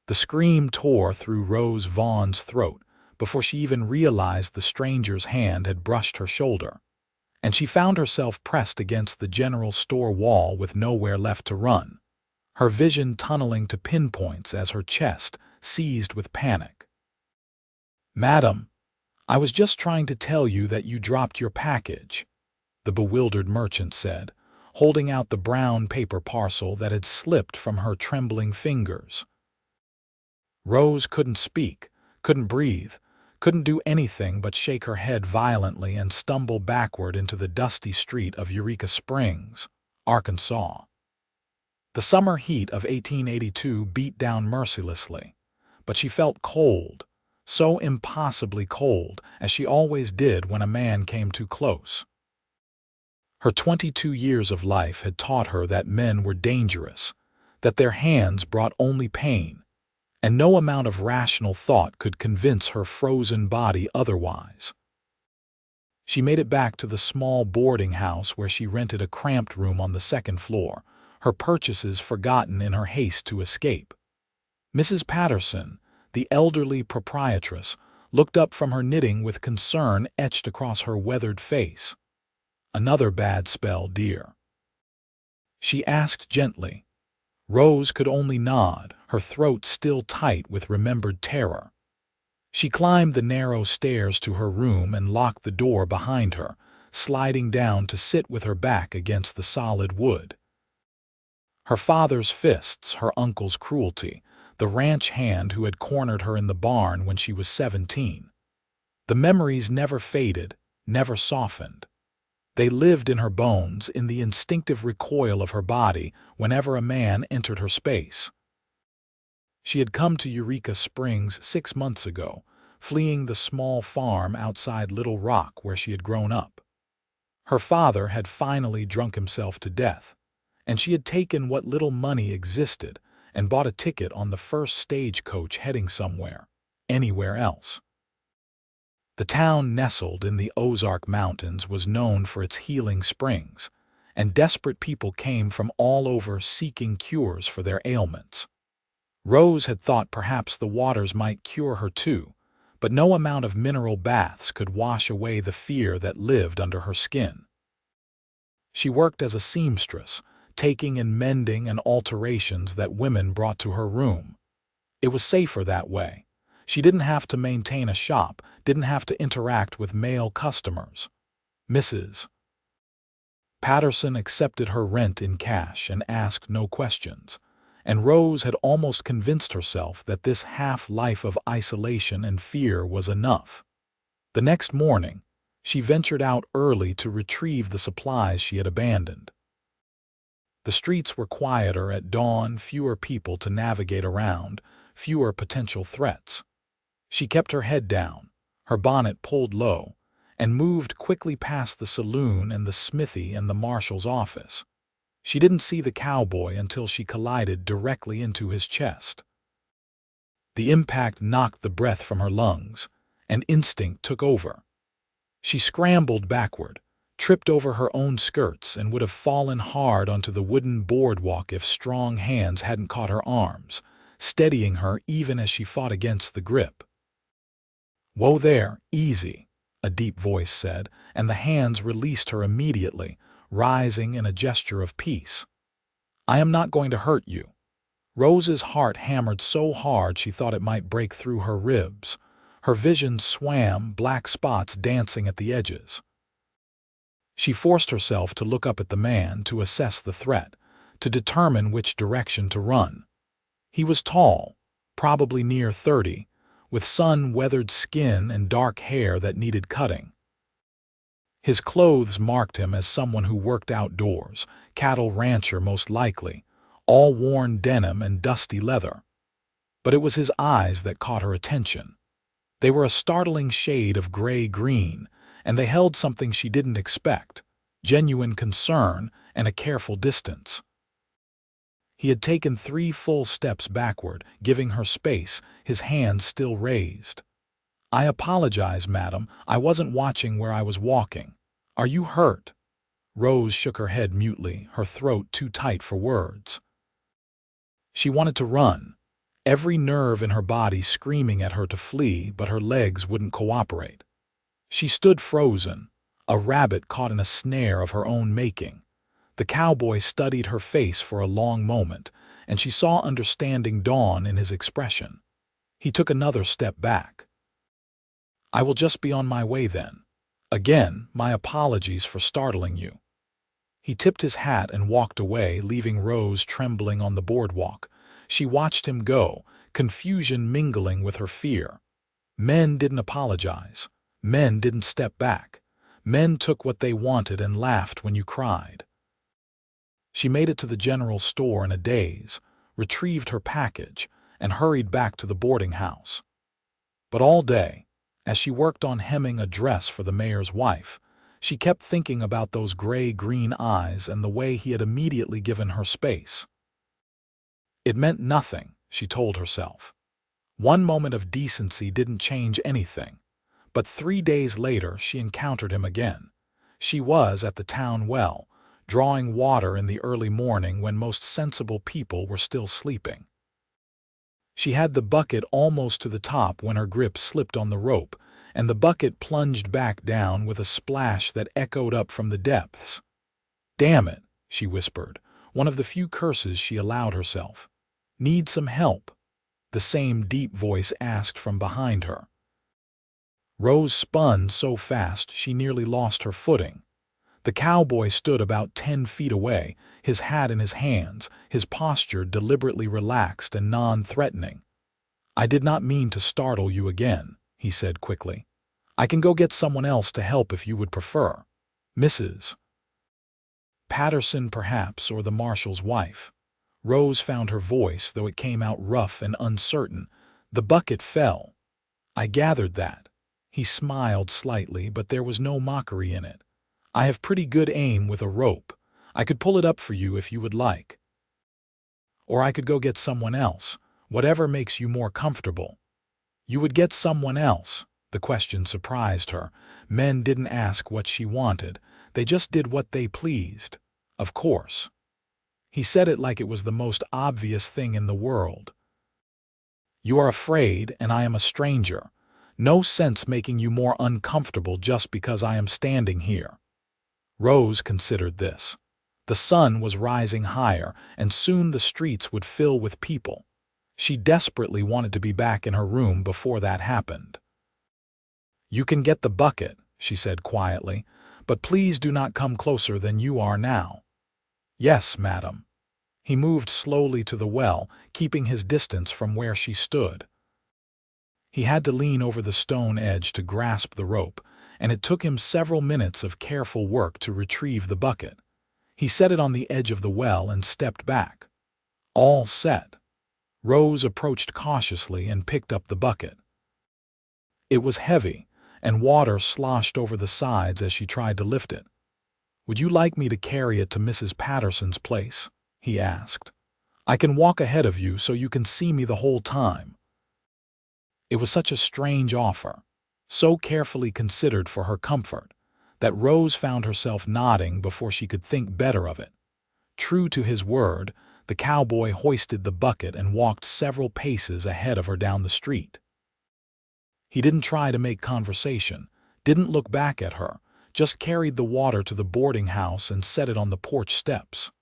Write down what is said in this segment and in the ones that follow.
The scream tore through Rose Vaughn's throat before she even realized the stranger's hand had brushed her shoulder, and she found herself pressed against the general store wall with nowhere left to run, her vision tunneling to pinpoints as her chest seized with panic. "Madam, I was just trying to tell you that you dropped your package," the bewildered merchant said, holding out the brown paper parcel that had slipped from her trembling fingers. Rose couldn't speak, couldn't breathe, couldn't do anything but shake her head violently and stumble backward into the dusty street of Eureka Springs, Arkansas. The summer heat of 1882 beat down mercilessly, but she felt cold, so impossibly cold, as she always did when a man came too close. Her 22 years of life had taught her that men were dangerous, that their hands brought only pain, and no amount of rational thought could convince her frozen body otherwise. She made it back to the small boarding house where she rented a cramped room on the second floor, her purchases forgotten in her haste to escape. Mrs. Patterson, the elderly proprietress, looked up from her knitting with concern etched across her weathered face. "Another bad spell, dear?" she asked gently. Rose could only nod, her throat still tight with remembered terror. She climbed the narrow stairs to her room and locked the door behind her, sliding down to sit with her back against the solid wood. Her father's fists, her uncle's cruelty, the ranch hand who had cornered her in the barn when she was 17. The memories never faded, never softened. They lived in her bones, in the instinctive recoil of her body whenever a man entered her space. She had come to Eureka Springs 6 months ago, fleeing the small farm outside Little Rock where she had grown up. Her father had finally drunk himself to death, and she had taken what little money existed and bought a ticket on the first stagecoach heading somewhere, anywhere else. The town nestled in the Ozark Mountains was known for its healing springs, and desperate people came from all over seeking cures for their ailments. Rose had thought perhaps the waters might cure her too, but no amount of mineral baths could wash away the fear that lived under her skin. She worked as a seamstress, taking and mending and alterations that women brought to her room. It was safer that way. She didn't have to maintain a shop, didn't have to interact with male customers. Mrs. Patterson accepted her rent in cash and asked no questions, and Rose had almost convinced herself that this half-life of isolation and fear was enough. The next morning, she ventured out early to retrieve the supplies she had abandoned. The streets were quieter at dawn, fewer people to navigate around, fewer potential threats. She kept her head down, her bonnet pulled low, and moved quickly past the saloon and the smithy and the marshal's office. She didn't see the cowboy until she collided directly into his chest. The impact knocked the breath from her lungs, and instinct took over. She scrambled backward, tripped over her own skirts, and would have fallen hard onto the wooden boardwalk if strong hands hadn't caught her arms, steadying her even as she fought against the grip. "Whoa there, easy," a deep voice said, and the hands released her immediately, rising in a gesture of peace. "I am not going to hurt you." Rose's heart hammered so hard she thought it might break through her ribs. Her vision swam, black spots dancing at the edges. She forced herself to look up at the man, to assess the threat, to determine which direction to run. He was tall, probably near 30, with sun-weathered skin and dark hair that needed cutting. His clothes marked him as someone who worked outdoors, cattle rancher most likely, all worn denim and dusty leather. But it was his eyes that caught her attention. They were a startling shade of gray-green, and they held something she didn't expect, genuine concern and a careful distance. He had taken 3 full steps backward, giving her space, his hands still raised. "I apologize, madam. I wasn't watching where I was walking. Are you hurt?" Rose shook her head mutely, her throat too tight for words. She wanted to run. every nerve in her body screaming at her to flee, but her legs wouldn't cooperate. She stood frozen, a rabbit caught in a snare of her own making. The cowboy studied her face for a long moment, and she saw understanding dawn in his expression. He took another step back. "I will just be on my way then. Again, my apologies for startling you." He tipped his hat and walked away, leaving Rose trembling on the boardwalk. She watched him go, confusion mingling with her fear. Men didn't apologize. Men didn't step back. Men took what they wanted and laughed when you cried. She made it to the general store in a daze, retrieved her package, and hurried back to the boarding house. But all day, as she worked on hemming a dress for the mayor's wife, she kept thinking about those gray-green eyes and the way he had immediately given her space. It meant nothing, she told herself. One moment of decency didn't change anything. But 3 days later she encountered him again. She was at the town well, drawing water in the early morning when most sensible people were still sleeping. She had the bucket almost to the top when her grip slipped on the rope, and the bucket plunged back down with a splash that echoed up from the depths. "Damn it," she whispered, one of the few curses she allowed herself. "Need some help?" the same deep voice asked from behind her. Rose spun so fast she nearly lost her footing. The cowboy stood about 10 feet away, his hat in his hands, his posture deliberately relaxed and non-threatening. "I did not mean to startle you again," he said quickly. "I can go get someone else to help if you would prefer. Mrs. Patterson, perhaps, or the marshal's wife." Rose found her voice, though it came out rough and uncertain. "The bucket fell." "I gathered that." He smiled slightly, but there was no mockery in it. "I have pretty good aim with a rope. I could pull it up for you if you would like. Or I could go get someone else, whatever makes you more comfortable." "You would get someone else?" The question surprised her. Men didn't ask what she wanted. They just did what they pleased. Of course. He said it like it was the most obvious thing in the world. "You are afraid, and I am a stranger. No sense making you more uncomfortable just because I am standing here." Rose considered this. The sun was rising higher, and soon the streets would fill with people. She desperately wanted to be back in her room before that happened. "You can get the bucket," she said quietly, "but please do not come closer than you are now." "Yes, madam." He moved slowly to the well, keeping his distance from where she stood. He had to lean over the stone edge to grasp the rope, and it took him several minutes of careful work to retrieve the bucket. He set it on the edge of the well and stepped back. All set. Rose approached cautiously and picked up the bucket. It was heavy, and water sloshed over the sides as she tried to lift it. "Would you like me to carry it to Mrs. Patterson's place?" he asked. "I can walk ahead of you so you can see me the whole time." It was such a strange offer, so carefully considered for her comfort, that Rose found herself nodding before she could think better of it. True to his word, the cowboy hoisted the bucket and walked several paces ahead of her down the street. He didn't try to make conversation, didn't look back at her, just carried the water to the boarding house and set it on the porch steps.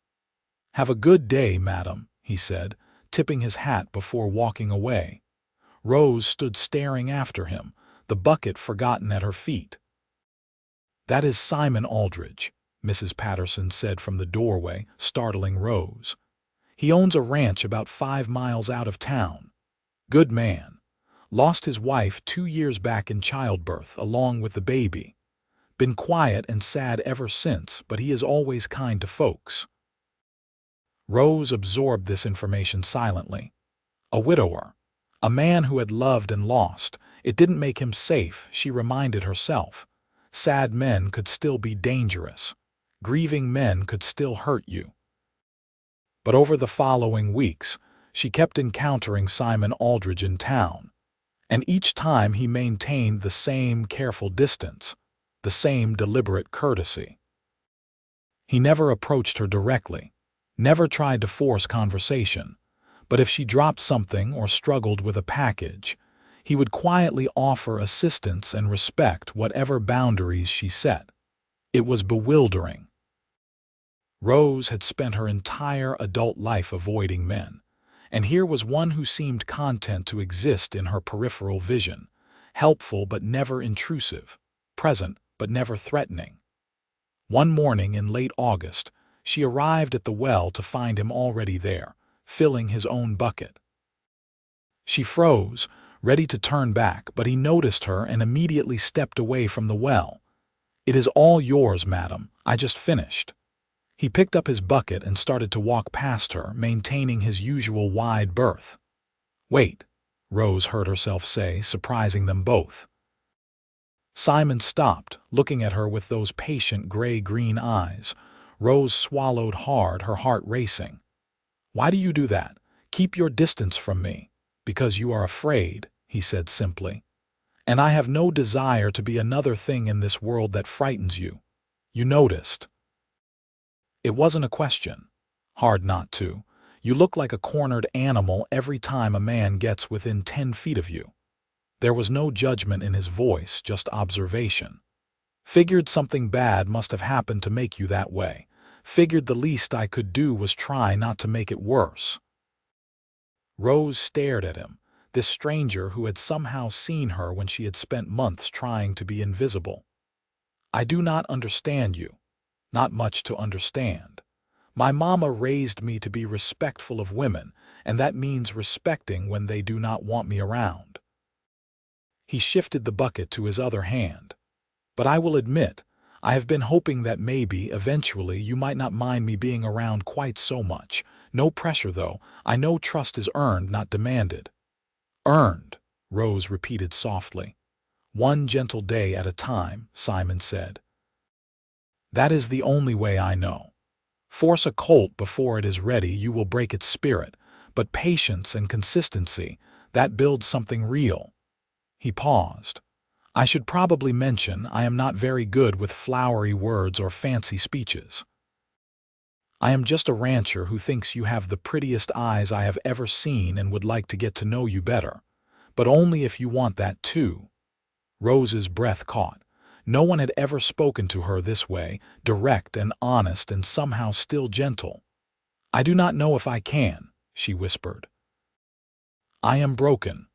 "Have a good day, madam," he said, tipping his hat before walking away. Rose stood staring after him, the bucket forgotten at her feet. "That is Simon Aldridge," Mrs. Patterson said from the doorway, startling Rose. "He owns a ranch about 5 miles out of town. Good man. Lost his wife 2 years back in childbirth, along with the baby. Been quiet and sad ever since, but he is always kind to folks." Rose absorbed this information silently. A widower. A man who had loved and lost. It didn't make him safe, she reminded herself. Sad men could still be dangerous. Grieving men could still hurt you. But over the following weeks, she kept encountering Simon Aldridge in town. And each time he maintained the same careful distance, the same deliberate courtesy. He never approached her directly, never tried to force conversation, but if she dropped something or struggled with a package, he would quietly offer assistance and respect whatever boundaries she set. It was bewildering. Rose had spent her entire adult life avoiding men, and here was one who seemed content to exist in her peripheral vision, helpful but never intrusive, present but never threatening. One morning in late August, she arrived at the well to find him already there, filling his own bucket. She froze, ready to turn back, but he noticed her and immediately stepped away from the well. "It is all yours, madam. I just finished." He picked up his bucket and started to walk past her, maintaining his usual wide berth. "Wait," Rose heard herself say, surprising them both. Simon stopped, looking at her with those patient gray-green eyes. Rose swallowed hard, her heart racing. "Why do you do that? Keep your distance from me." "Because you are afraid," he said simply. "And I have no desire to be another thing in this world that frightens you. You noticed." It wasn't a question. Hard not to. You look like a cornered animal every time a man gets within 10 feet of you. There was no judgment in his voice, just observation. "Figured something bad must have happened to make you that way. Figured the least I could do was try not to make it worse." Rose stared at him, this stranger who had somehow seen her when she had spent months trying to be invisible. "I do not understand you. Not much to understand. My mama raised me to be respectful of women, and that means respecting when they do not want me around." He shifted the bucket to his other hand. "But I will admit, I have been hoping that maybe, eventually, you might not mind me being around quite so much. No pressure, though. I know trust is earned, not demanded." "Earned," Rose repeated softly. "One gentle day at a time," Simon said. "That is the only way I know. Force a colt before it is ready, you will break its spirit. But patience and consistency, that builds something real." He paused. "I should probably mention I am not very good with flowery words or fancy speeches. I am just a rancher who thinks you have the prettiest eyes I have ever seen and would like to get to know you better. But only if you want that too." Rose's breath caught. No one had ever spoken to her this way, direct and honest and somehow still gentle. "I do not know if I can," she whispered. "I am broken."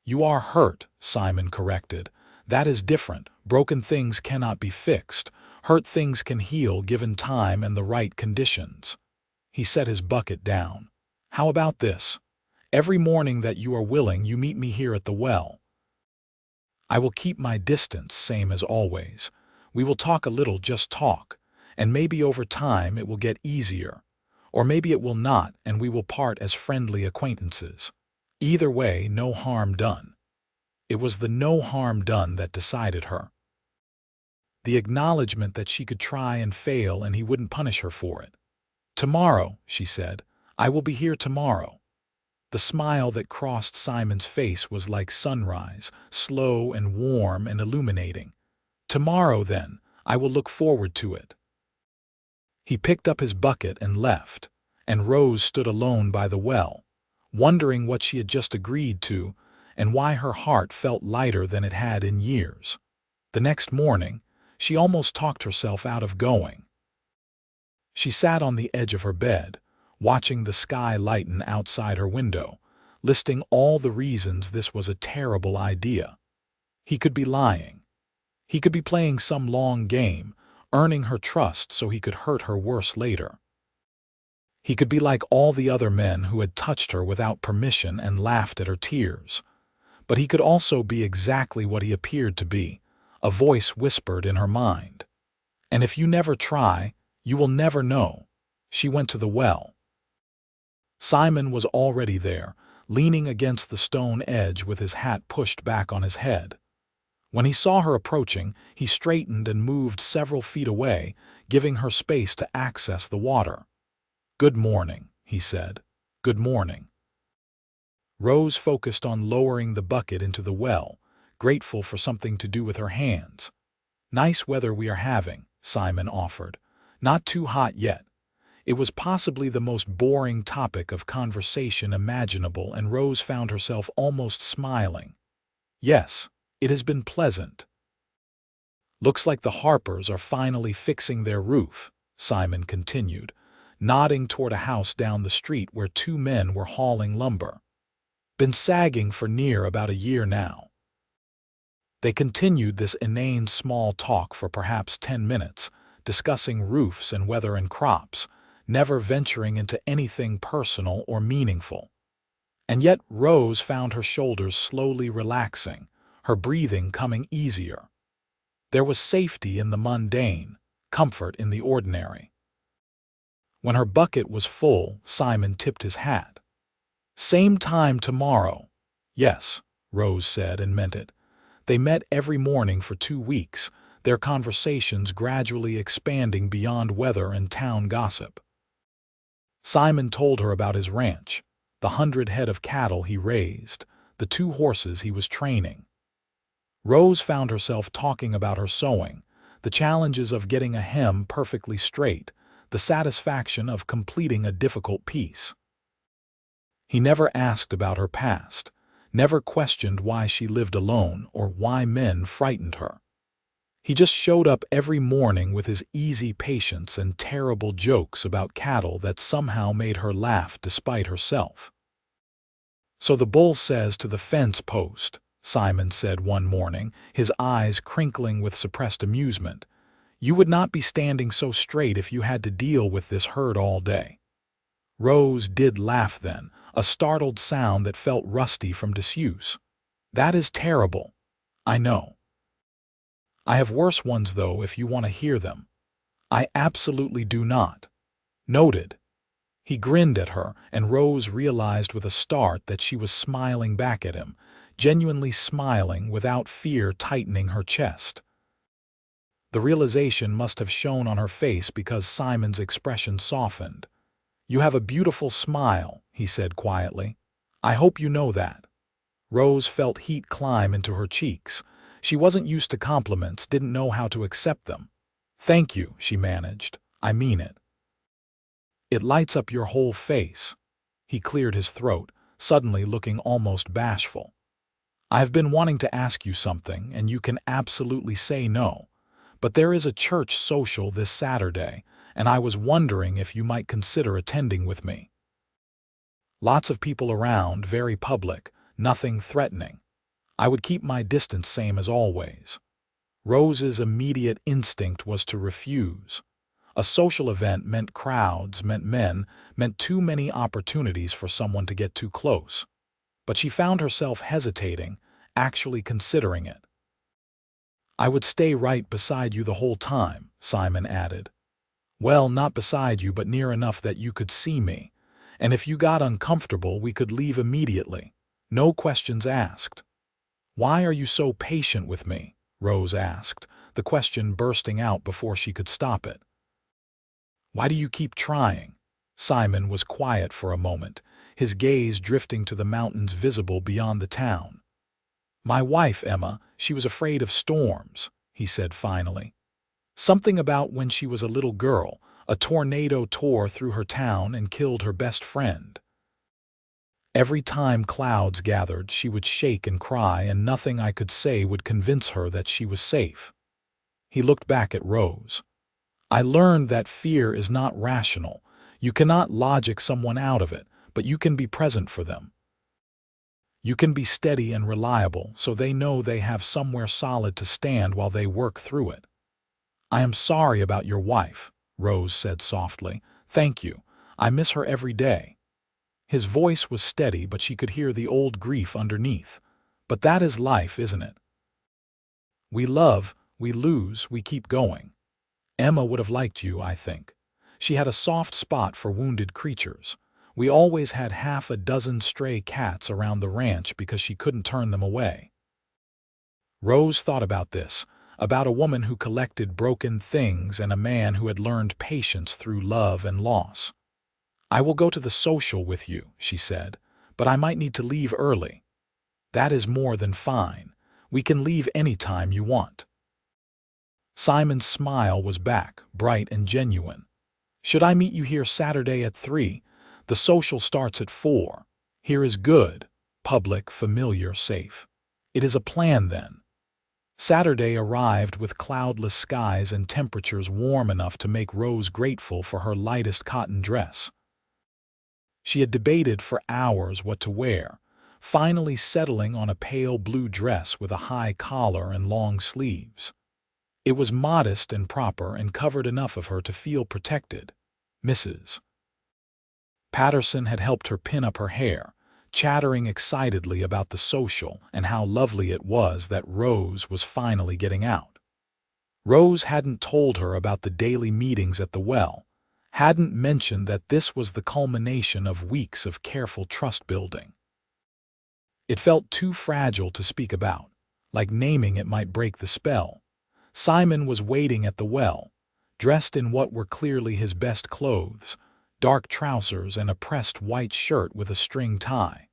"You are hurt," Simon corrected. "That is different. Broken things cannot be fixed. Hurt things can heal given time and the right conditions." He set his bucket down. "How about this? Every morning that you are willing, you meet me here at the well. I will keep my distance, same as always. We will talk a little, just talk, and maybe over time it will get easier. Or maybe it will not, and we will part as friendly acquaintances. Either way, no harm done." It was the no harm done that decided her. The acknowledgement that she could try and fail and he wouldn't punish her for it. "Tomorrow," she said. "I will be here tomorrow." The smile that crossed Simon's face was like sunrise, slow and warm and illuminating. "Tomorrow, then. I will look forward to it." He picked up his bucket and left, and Rose stood alone by the well, wondering what she had just agreed to and why her heart felt lighter than it had in years. The next morning, she almost talked herself out of going. She sat on the edge of her bed, watching the sky lighten outside her window, listing all the reasons this was a terrible idea. He could be lying. He could be playing some long game, earning her trust so he could hurt her worse later. He could be like all the other men who had touched her without permission and laughed at her tears. But he could also be exactly what he appeared to be, a voice whispered in her mind. "And if you never try, you will never know." She went to the well. Simon was already there, leaning against the stone edge with his hat pushed back on his head. When he saw her approaching, he straightened and moved several feet away, giving her space to access the water. "Good morning," he said. "Good morning." Rose focused on lowering the bucket into the well, grateful for something to do with her hands. "Nice weather we are having," Simon offered. "Not too hot yet. It was possibly the most boring topic of conversation imaginable, and Rose found herself almost smiling. Yes, it has been pleasant. Looks like the Harpers are finally fixing their roof, Simon continued, nodding toward a house down the street where two men were hauling lumber. Been sagging for near about a year now. They continued this inane small talk for perhaps 10 minutes, discussing roofs and weather and crops, never venturing into anything personal or meaningful. And yet Rose found her shoulders slowly relaxing, her breathing coming easier. There was safety in the mundane, comfort in the ordinary. When her bucket was full, Simon tipped his hat. "Same time tomorrow." "Yes," Rose said, and meant it. They met every morning for 2 weeks, their conversations gradually expanding beyond weather and town gossip. Simon told her about his ranch, the 100 head of cattle he raised, the 2 horses he was training. Rose found herself talking about her sewing, the challenges of getting a hem perfectly straight, the satisfaction of completing a difficult piece. He never asked about her past, never questioned why she lived alone or why men frightened her. He just showed up every morning with his easy patience and terrible jokes about cattle that somehow made her laugh despite herself. "So the bull says to the fence post," Simon said one morning, his eyes crinkling with suppressed amusement, "you would not be standing so straight if you had to deal with this herd all day." Rose did laugh then, a startled sound that felt rusty from disuse. "That is terrible. I know. I have worse ones, though, if you want to hear them." "I absolutely do not." "Noted." He grinned at her, and Rose realized with a start that she was smiling back at him, genuinely smiling without fear tightening her chest. The realization must have shown on her face because Simon's expression softened. "You have a beautiful smile," he said quietly. "I hope you know that." Rose felt heat climb into her cheeks. She wasn't used to compliments, didn't know how to accept them. "Thank you," she managed. "I mean it. It lights up your whole face." He cleared his throat, suddenly looking almost bashful. "I've been wanting to ask you something, and you can absolutely say no. But there is a church social this Saturday, and I was wondering if you might consider attending with me. Lots of people around, very public, nothing threatening. I would keep my distance same as always." Rose's immediate instinct was to refuse. A social event meant crowds, meant men, meant too many opportunities for someone to get too close. But she found herself hesitating, actually considering it. "I would stay right beside you the whole time," Simon added. "Well, not beside you, but near enough that you could see me. And if you got uncomfortable, we could leave immediately. No questions asked." "Why are you so patient with me?" Rose asked, the question bursting out before she could stop it. "Why do you keep trying?" Simon was quiet for a moment, his gaze drifting to the mountains visible beyond the town. "My wife, Emma, she was afraid of storms," he said finally. "Something about when she was a little girl, a tornado tore through her town and killed her best friend. Every time clouds gathered, she would shake and cry, and nothing I could say would convince her that she was safe." He looked back at Rose. "I learned that fear is not rational. You cannot logic someone out of it, but you can be present for them. You can be steady and reliable so they know they have somewhere solid to stand while they work through it." "I am sorry about your wife," Rose said softly. "Thank you. I miss her every day." His voice was steady, but she could hear the old grief underneath. "But that is life, isn't it? We love, we lose, we keep going. Emma would have liked you, I think. She had a soft spot for wounded creatures. We always had half a dozen stray cats around the ranch because she couldn't turn them away." Rose thought about this, about a woman who collected broken things and a man who had learned patience through love and loss. "I will go to the social with you," she said, "but I might need to leave early." "That is more than fine. We can leave any time you want." Simon's smile was back, bright and genuine. Should I meet you here Saturday at 3? The social starts at 4. Here is good. Public, familiar, safe. It is a plan then. Saturday arrived with cloudless skies and temperatures warm enough to make Rose grateful for her lightest cotton dress. She had debated for hours what to wear, finally settling on a pale blue dress with a high collar and long sleeves. It was modest and proper and covered enough of her to feel protected. Mrs. Patterson had helped her pin up her hair, chattering excitedly about the social and how lovely it was that Rose was finally getting out. Rose hadn't told her about the daily meetings at the well, hadn't mentioned that this was the culmination of weeks of careful trust-building. It felt too fragile to speak about, like naming it might break the spell. Simon was waiting at the well, dressed in what were clearly his best clothes, dark trousers and a pressed white shirt with a string tie.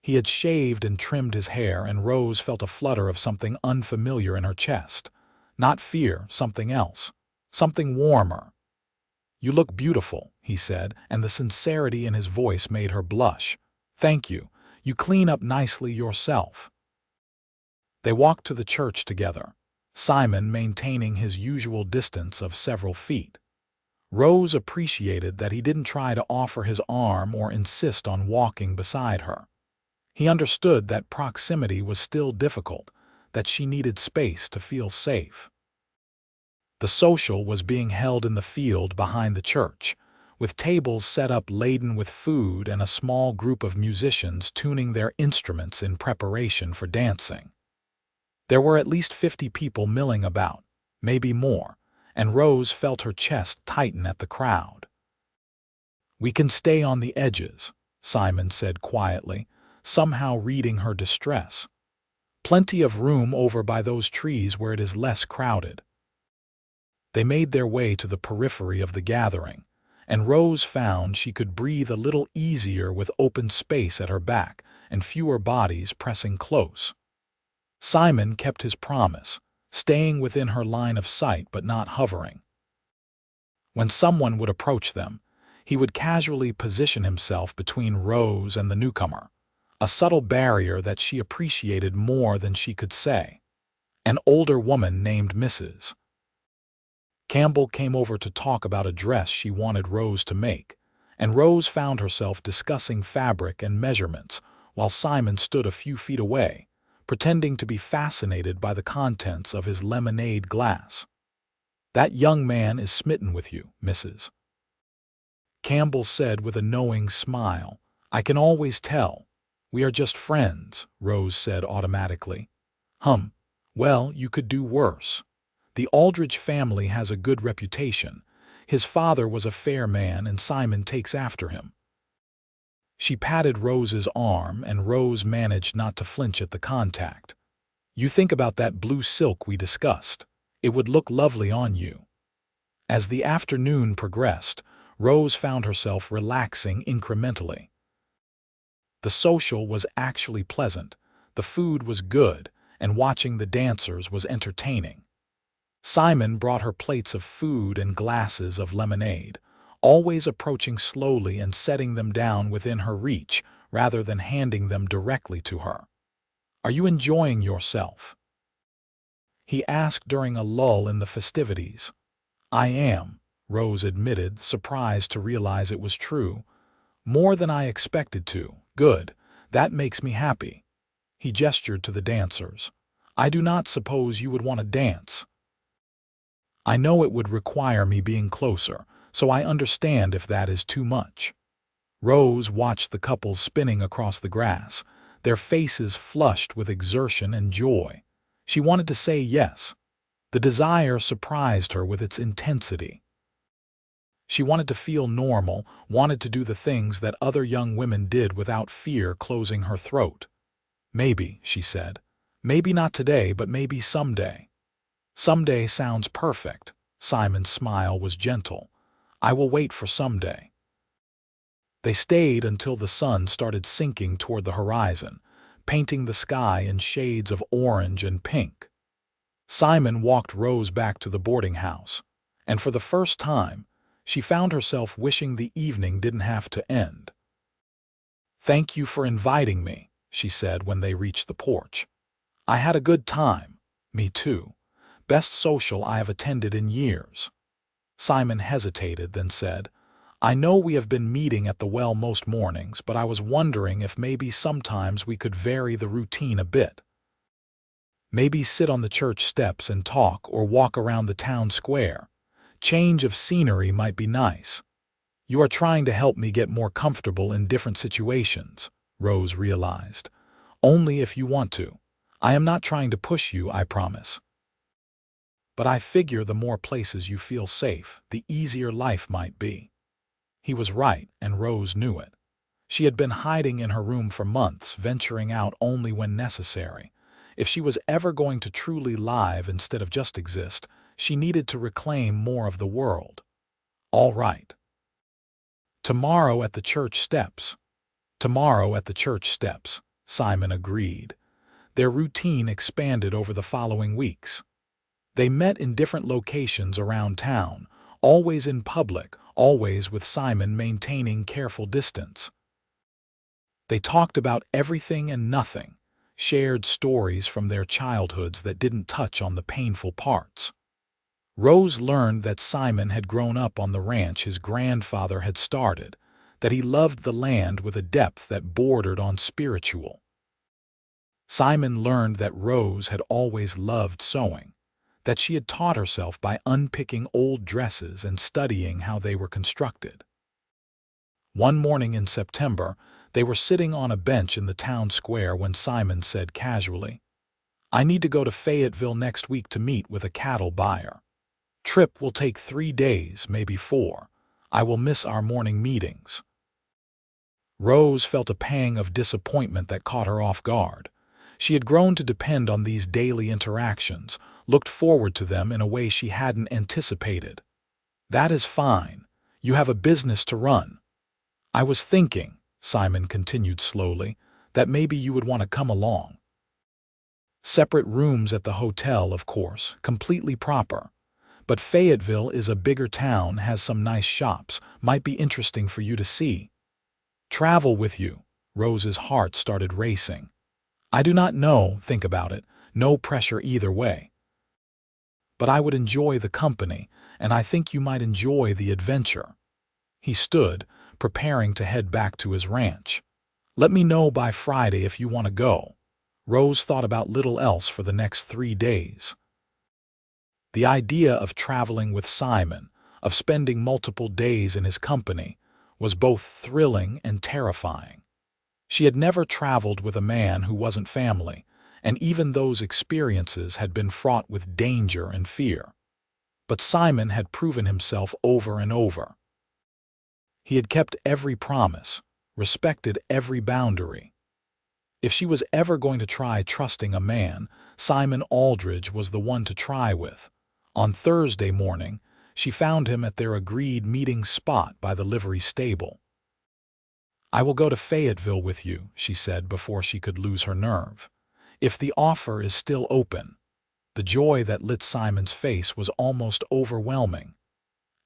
He had shaved and trimmed his hair, and Rose felt a flutter of something unfamiliar in her chest. Not fear, something else, something warmer. "You look beautiful," he said, and the sincerity in his voice made her blush. "Thank you. You clean up nicely yourself." They walked to the church together, Simon maintaining his usual distance of several feet. Rose appreciated that he didn't try to offer his arm or insist on walking beside her. He understood that proximity was still difficult, that she needed space to feel safe. The social was being held in the field behind the church, with tables set up laden with food and a small group of musicians tuning their instruments in preparation for dancing. There were at least 50 people milling about, maybe more, and Rose felt her chest tighten at the crowd. "We can stay on the edges," Simon said quietly, somehow reading her distress. "Plenty of room over by those trees where it is less crowded." They made their way to the periphery of the gathering, and Rose found she could breathe a little easier with open space at her back and fewer bodies pressing close. Simon kept his promise, staying within her line of sight but not hovering. When someone would approach them, he would casually position himself between Rose and the newcomer, a subtle barrier that she appreciated more than she could say. An older woman named Mrs. Campbell came over to talk about a dress she wanted Rose to make, and Rose found herself discussing fabric and measurements while Simon stood a few feet away, pretending to be fascinated by the contents of his lemonade glass. "That young man is smitten with you, Mrs. Campbell said with a knowing smile. "I can always tell. We are just friends," Rose said automatically. Well, you could do worse. The Aldridge family has a good reputation. His father was a fair man, and Simon takes after him." She patted Rose's arm, and Rose managed not to flinch at the contact. "You think about that blue silk we discussed. It would look lovely on you." As the afternoon progressed, Rose found herself relaxing incrementally. The social was actually pleasant, the food was good, and watching the dancers was entertaining. Simon brought her plates of food and glasses of lemonade, always approaching slowly and setting them down within her reach rather than handing them directly to her. "Are you enjoying yourself?" he asked during a lull in the festivities. "I am," Rose admitted, surprised to realize it was true. "More than I expected to. Good. That makes me happy." He gestured to the dancers. "I do not suppose you would want to dance." "I know it would require me being closer, so I understand if that is too much." Rose watched the couples spinning across the grass, their faces flushed with exertion and joy. She wanted to say yes. The desire surprised her with its intensity. She wanted to feel normal, wanted to do the things that other young women did without fear closing her throat. "Maybe," she said. "Maybe not today, but maybe someday." "Someday sounds perfect." Simon's smile was gentle. "I will wait for someday." They stayed until the sun started sinking toward the horizon, painting the sky in shades of orange and pink. Simon walked Rose back to the boarding house, and for the first time, She found herself wishing the evening didn't have to end. "Thank you for inviting me," she said when they reached the porch. "I had a good time." "Me too. Best social I have attended in years." Simon hesitated, then said, "I know we have been meeting at the well most mornings, but I was wondering if maybe sometimes we could vary the routine a bit. Maybe sit on the church steps and talk or walk around the town square. Change of scenery might be nice." "You are trying to help me get more comfortable in different situations," Rose realized. "Only if you want to. I am not trying to push you, I promise. But I figure the more places you feel safe, the easier life might be." He was right, and Rose knew it. She had been hiding in her room for months, venturing out only when necessary. If she was ever going to truly live instead of just exist, she needed to reclaim more of the world. "All right. Tomorrow at the church steps." "Tomorrow at the church steps," Simon agreed. Their routine expanded over the following weeks. They met in different locations around town, always in public, always with Simon maintaining careful distance. They talked about everything and nothing, shared stories from their childhoods that didn't touch on the painful parts. Rose learned that Simon had grown up on the ranch his grandfather had started, that he loved the land with a depth that bordered on spiritual. Simon learned that Rose had always loved sewing, that she had taught herself by unpicking old dresses and studying how they were constructed. One morning in September, they were sitting on a bench in the town square when Simon said casually, "I need to go to Fayetteville next week to meet with a cattle buyer. Trip will take 3 days, maybe 4. I will miss our morning meetings." Rose felt a pang of disappointment that caught her off guard. She had grown to depend on these daily interactions, looked forward to them in a way she hadn't anticipated. "That is fine. You have a business to run. I was thinking," Simon continued slowly, "that maybe you would want to come along. Separate rooms at the hotel, of course, completely proper. But Fayetteville is a bigger town, has some nice shops, might be interesting for you to see." "Travel with you." Rose's heart started racing. "I do not know, think about it, no pressure either way. But I would enjoy the company, and I think you might enjoy the adventure." He stood, preparing to head back to his ranch. "Let me know by Friday if you want to go." Rose thought about little else for the next 3 days. The idea of traveling with Simon, of spending multiple days in his company, was both thrilling and terrifying. She had never traveled with a man who wasn't family, and even those experiences had been fraught with danger and fear. But Simon had proven himself over and over. He had kept every promise, respected every boundary. If she was ever going to try trusting a man, Simon Aldridge was the one to try with. On Thursday morning, she found him at their agreed meeting spot by the livery stable. "I will go to Fayetteville with you," she said before she could lose her nerve. "If the offer is still open." The joy that lit Simon's face was almost overwhelming.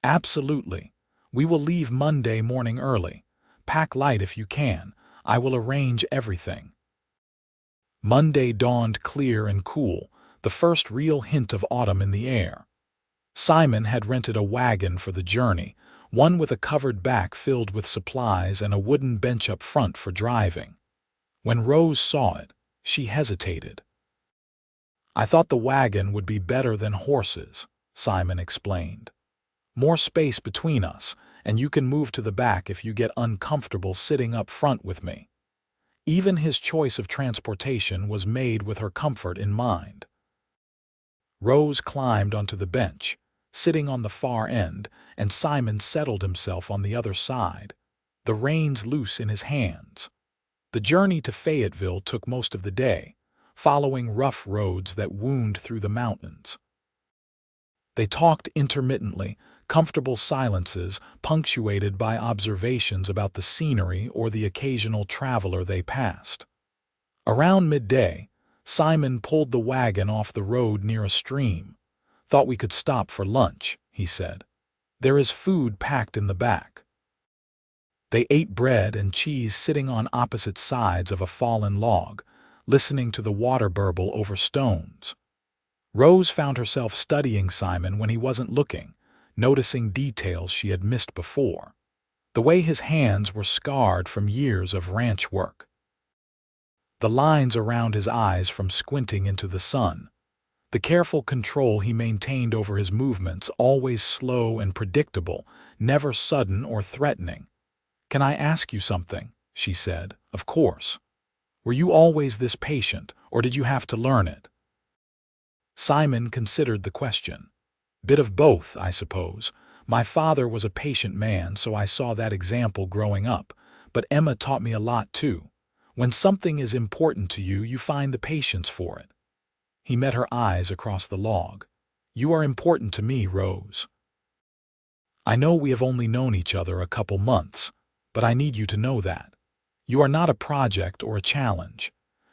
"Absolutely. We will leave Monday morning early. Pack light if you can. I will arrange everything." Monday dawned clear and cool, the first real hint of autumn in the air. Simon had rented a wagon for the journey, one with a covered back filled with supplies and a wooden bench up front for driving. When Rose saw it, she hesitated. "I thought the wagon would be better than horses," Simon explained. "More space between us, and you can move to the back if you get uncomfortable sitting up front with me." Even his choice of transportation was made with her comfort in mind. Rose climbed onto the bench, sitting on the far end, and Simon settled himself on the other side, the reins loose in his hands. The journey to Fayetteville took most of the day, following rough roads that wound through the mountains. They talked intermittently, comfortable silences punctuated by observations about the scenery or the occasional traveler they passed. Around midday, Simon pulled the wagon off the road near a stream. "Thought we could stop for lunch," he said. There is food packed in the back." They ate bread and cheese sitting on opposite sides of a fallen log, listening to the water burble over stones. Rose found herself studying Simon when he wasn't looking, noticing details she had missed before. The way his hands were scarred from years of ranch work. The lines around his eyes from squinting into the sun. The careful control he maintained over his movements, always slow and predictable, never sudden or threatening. "Can I ask you something?" she said. "Of course. Were you always this patient, or did you have to learn it?" Simon considered the question. "Bit of both, I suppose. My father was a patient man, so I saw that example growing up, but Emma taught me a lot too. When something is important to you, you find the patience for it." He met her eyes across the log. "You are important to me, Rose. I know we have only known each other a couple months, but I need you to know that. You are not a project or a challenge.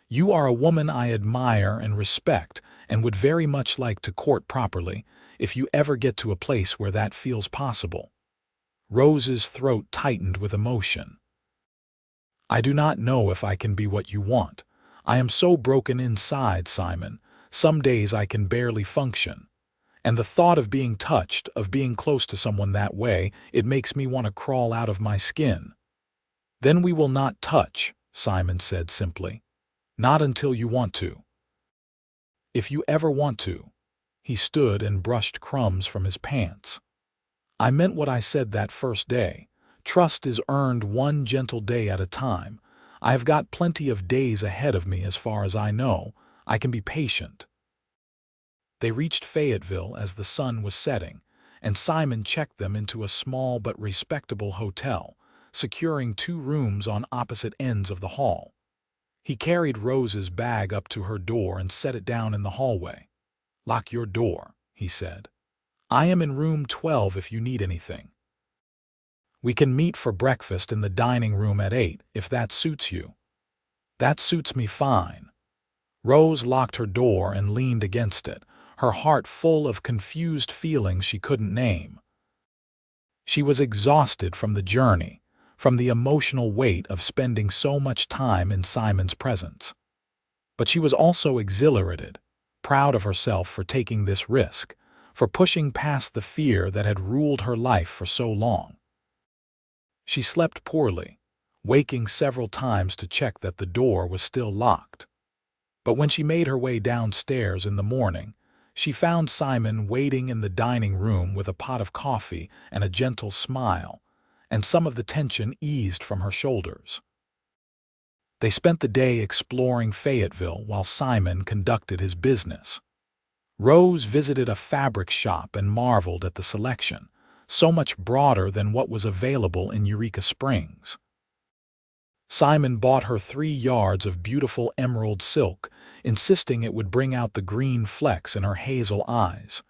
You are a woman I admire and respect and would very much like to court properly if you ever get to a place where that feels possible." Rose's throat tightened with emotion. "I do not know if I can be what you want. I am so broken inside, Simon. Some days I can barely function. And the thought of being touched, of being close to someone that way, it makes me want to crawl out of my skin." "Then we will not touch," Simon said simply. "Not until you want to. If you ever want to." He stood and brushed crumbs from his pants. "I meant what I said that first day. Trust is earned one gentle day at a time. I have got plenty of days ahead of me as far as I know. I can be patient." They reached Fayetteville as the sun was setting, and Simon checked them into a small but respectable hotel, securing 2 rooms on opposite ends of the hall. He carried Rose's bag up to her door and set it down in the hallway. "Lock your door," he said. "I am in room 12 if you need anything. We can meet for breakfast in the dining room at 8, if that suits you." "That suits me fine." Rose locked her door and leaned against it, her heart full of confused feelings she couldn't name. She was exhausted from the journey, from the emotional weight of spending so much time in Simon's presence. But she was also exhilarated, proud of herself for taking this risk, for pushing past the fear that had ruled her life for so long. She slept poorly, waking several times to check that the door was still locked. But when she made her way downstairs in the morning, she found Simon waiting in the dining room with a pot of coffee and a gentle smile, and some of the tension eased from her shoulders. They spent the day exploring Fayetteville while Simon conducted his business. Rose visited a fabric shop and marveled at the selection, so much broader than what was available in Eureka Springs. Simon bought her 3 yards of beautiful emerald silk, insisting it would bring out the green flecks in her hazel eyes.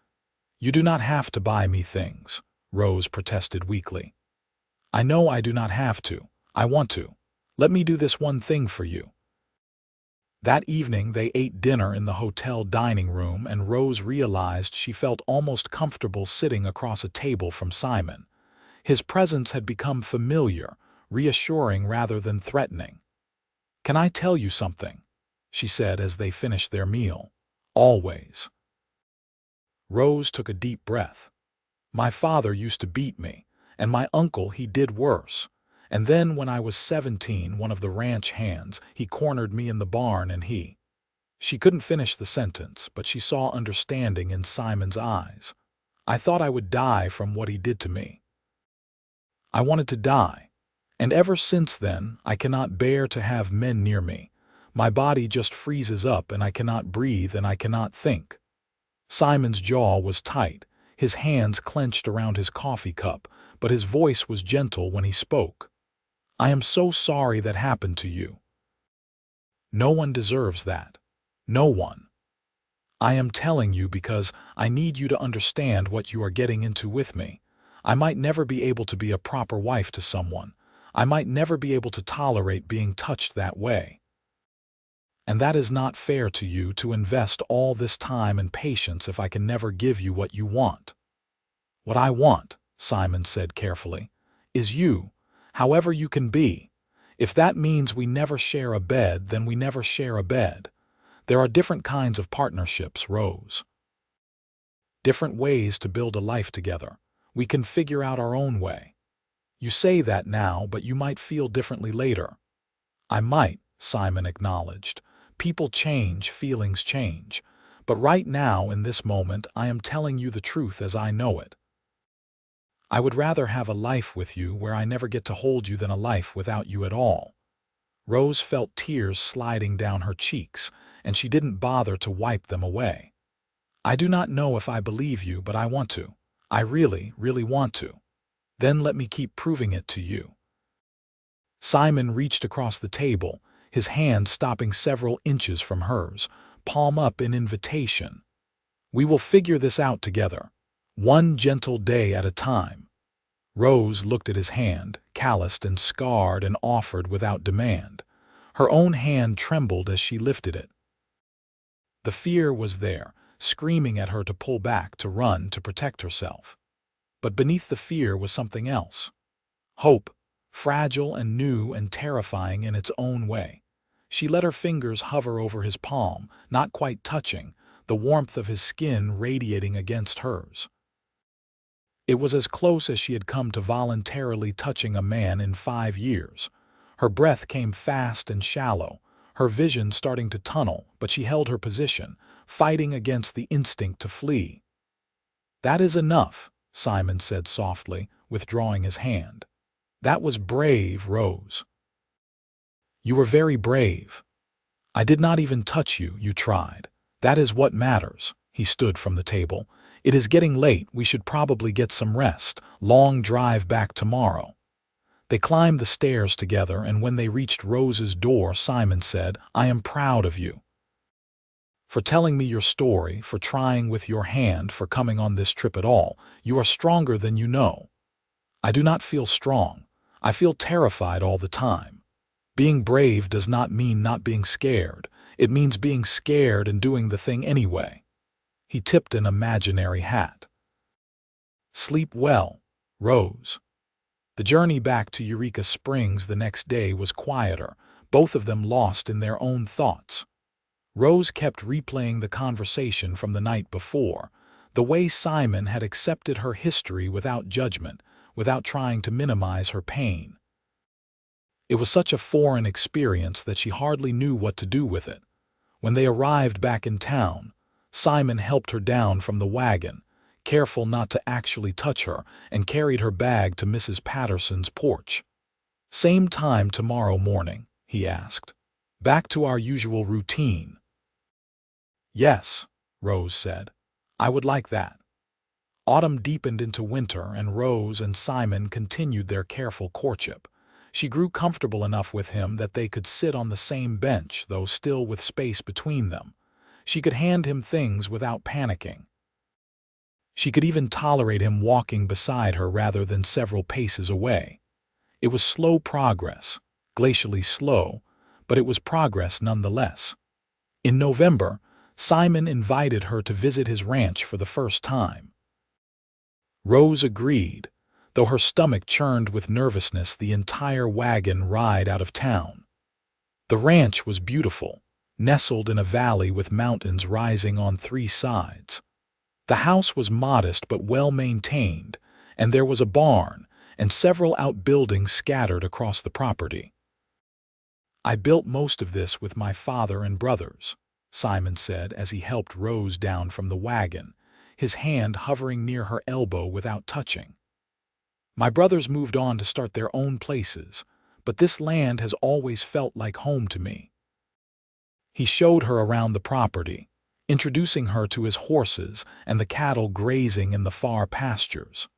"You do not have to buy me things," Rose protested weakly. "I know I do not have to. I want to. Let me do this one thing for you." That evening they ate dinner in the hotel dining room, and Rose realized she felt almost comfortable sitting across a table from Simon. His presence had become familiar, reassuring rather than threatening. "Can I tell you something?" she said as they finished their meal. "Always." Rose took a deep breath. "My father used to beat me, and my uncle, he did worse. And then when I was 17, one of the ranch hands, he cornered me in the barn and he—" She couldn't finish the sentence, but she saw understanding in Simon's eyes. "I thought I would die from what he did to me. I wanted to die. And ever since then, I cannot bear to have men near me. My body just freezes up and I cannot breathe and I cannot think." Simon's jaw was tight, his hands clenched around his coffee cup, but his voice was gentle when he spoke. "I am so sorry that happened to you. No one deserves that. No one. I am telling you because I need you to understand what you are getting into with me. I might never be able to be a proper wife to someone. I might never be able to tolerate being touched that way. And that is not fair to you to invest all this time and patience if I can never give you what you want." "What I want," Simon said carefully, is you, however you can be. If that means we never share a bed, then we never share a bed. There are different kinds of partnerships, Rose. Different ways to build a life together. We can figure out our own way. You say that now, but you might feel differently later. I might, Simon acknowledged. People change, feelings change. But right now, in this moment, I am telling you the truth as I know it. I would rather have a life with you where I never get to hold you than a life without you at all. Rose felt tears sliding down her cheeks, and she didn't bother to wipe them away. I do not know if I believe you, but I want to. I really, really want to. Then let me keep proving it to you. Simon reached across the table, his hand stopping several inches from hers, palm up in invitation. We will figure this out together, one gentle day at a time. Rose looked at his hand, calloused and scarred, and offered without demand. Her own hand trembled as she lifted it. The fear was there, screaming at her to pull back, to run, to protect herself. But beneath the fear was something else. Hope, fragile and new and terrifying in its own way. She let her fingers hover over his palm, not quite touching, the warmth of his skin radiating against hers. It was as close as she had come to voluntarily touching a man in 5 years. Her breath came fast and shallow, her vision starting to tunnel, but she held her position, fighting against the instinct to flee. That is enough, Simon said softly, withdrawing his hand. That was brave, Rose. You were very brave. I did not even touch you, you tried. That is what matters. He stood from the table. It is getting late, we should probably get some rest. Long drive back tomorrow. They climbed the stairs together, and when they reached Rose's door, Simon said, I am proud of you. For telling me your story, for trying with your hand, for coming on this trip at all. You are stronger than you know. I do not feel strong. I feel terrified all the time. Being brave does not mean not being scared. It means being scared and doing the thing anyway. He tipped an imaginary hat. Sleep well, Rose. The journey back to Eureka Springs the next day was quieter, both of them lost in their own thoughts. Rose kept replaying the conversation from the night before, the way Simon had accepted her history without judgment, without trying to minimize her pain. It was such a foreign experience that she hardly knew what to do with it. When they arrived back in town, Simon helped her down from the wagon, careful not to actually touch her, and carried her bag to Mrs. Patterson's porch. Same time tomorrow morning, he asked. Back to our usual routine. Yes, Rose said. I would like that. Autumn deepened into winter, and Rose and Simon continued their careful courtship. She grew comfortable enough with him that they could sit on the same bench, though still with space between them. She could hand him things without panicking. She could even tolerate him walking beside her rather than several paces away. It was slow progress, glacially slow, but it was progress nonetheless. In November, Simon invited her to visit his ranch for the first time. Rose agreed, though her stomach churned with nervousness the entire wagon ride out of town. The ranch was beautiful, nestled in a valley with mountains rising on 3 sides. The house was modest but well-maintained, and there was a barn and several outbuildings scattered across the property. I built most of this with my father and brothers, Simon said as he helped Rose down from the wagon, his hand hovering near her elbow without touching. My brothers moved on to start their own places, but this land has always felt like home to me. He showed her around the property, introducing her to his horses and the cattle grazing in the far pastures.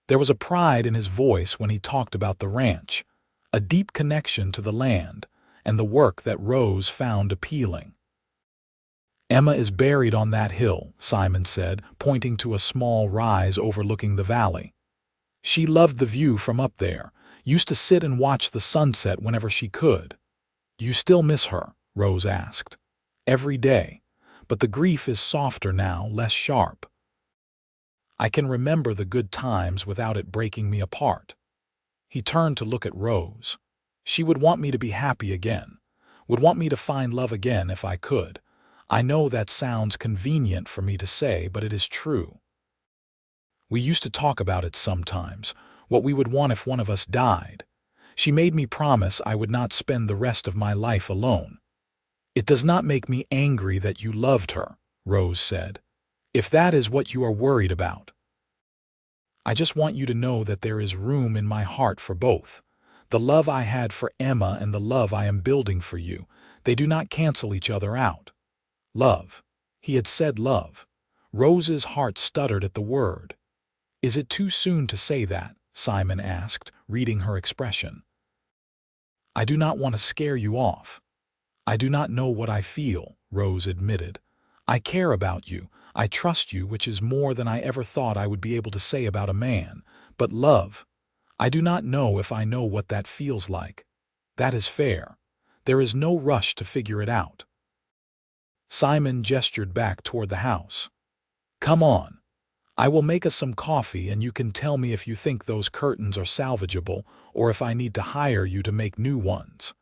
There was a pride in his voice when he talked about the ranch, a deep connection to the land, and the work that Rose found appealing. Emma is buried on that hill, Simon said, pointing to a small rise overlooking the valley. She loved the view from up there, used to sit and watch the sunset whenever she could. You still miss her? Rose asked. Every day, but the grief is softer now, less sharp. I can remember the good times without it breaking me apart." He turned to look at Rose. She would want me to be happy again, would want me to find love again if I could. I know that sounds convenient for me to say, but it is true. We used to talk about it sometimes, what we would want if one of us died. She made me promise I would not spend the rest of my life alone. "It does not make me angry that you loved her," Rose said, "if that is what you are worried about. I just want you to know that there is room in my heart for both. The love I had for Emma and the love I am building for you, they do not cancel each other out." Love. He had said love. Rose's heart stuttered at the word. "Is it too soon to say that?" Simon asked, reading her expression. "I do not want to scare you off." "I do not know what I feel," Rose admitted. "I care about you. I trust you, which is more than I ever thought I would be able to say about a man. But love, I do not know if I know what that feels like. That is fair. There is no rush to figure it out." Simon gestured back toward the house. "Come on. I will make us some coffee and you can tell me if you think those curtains are salvageable or if I need to hire you to make new ones."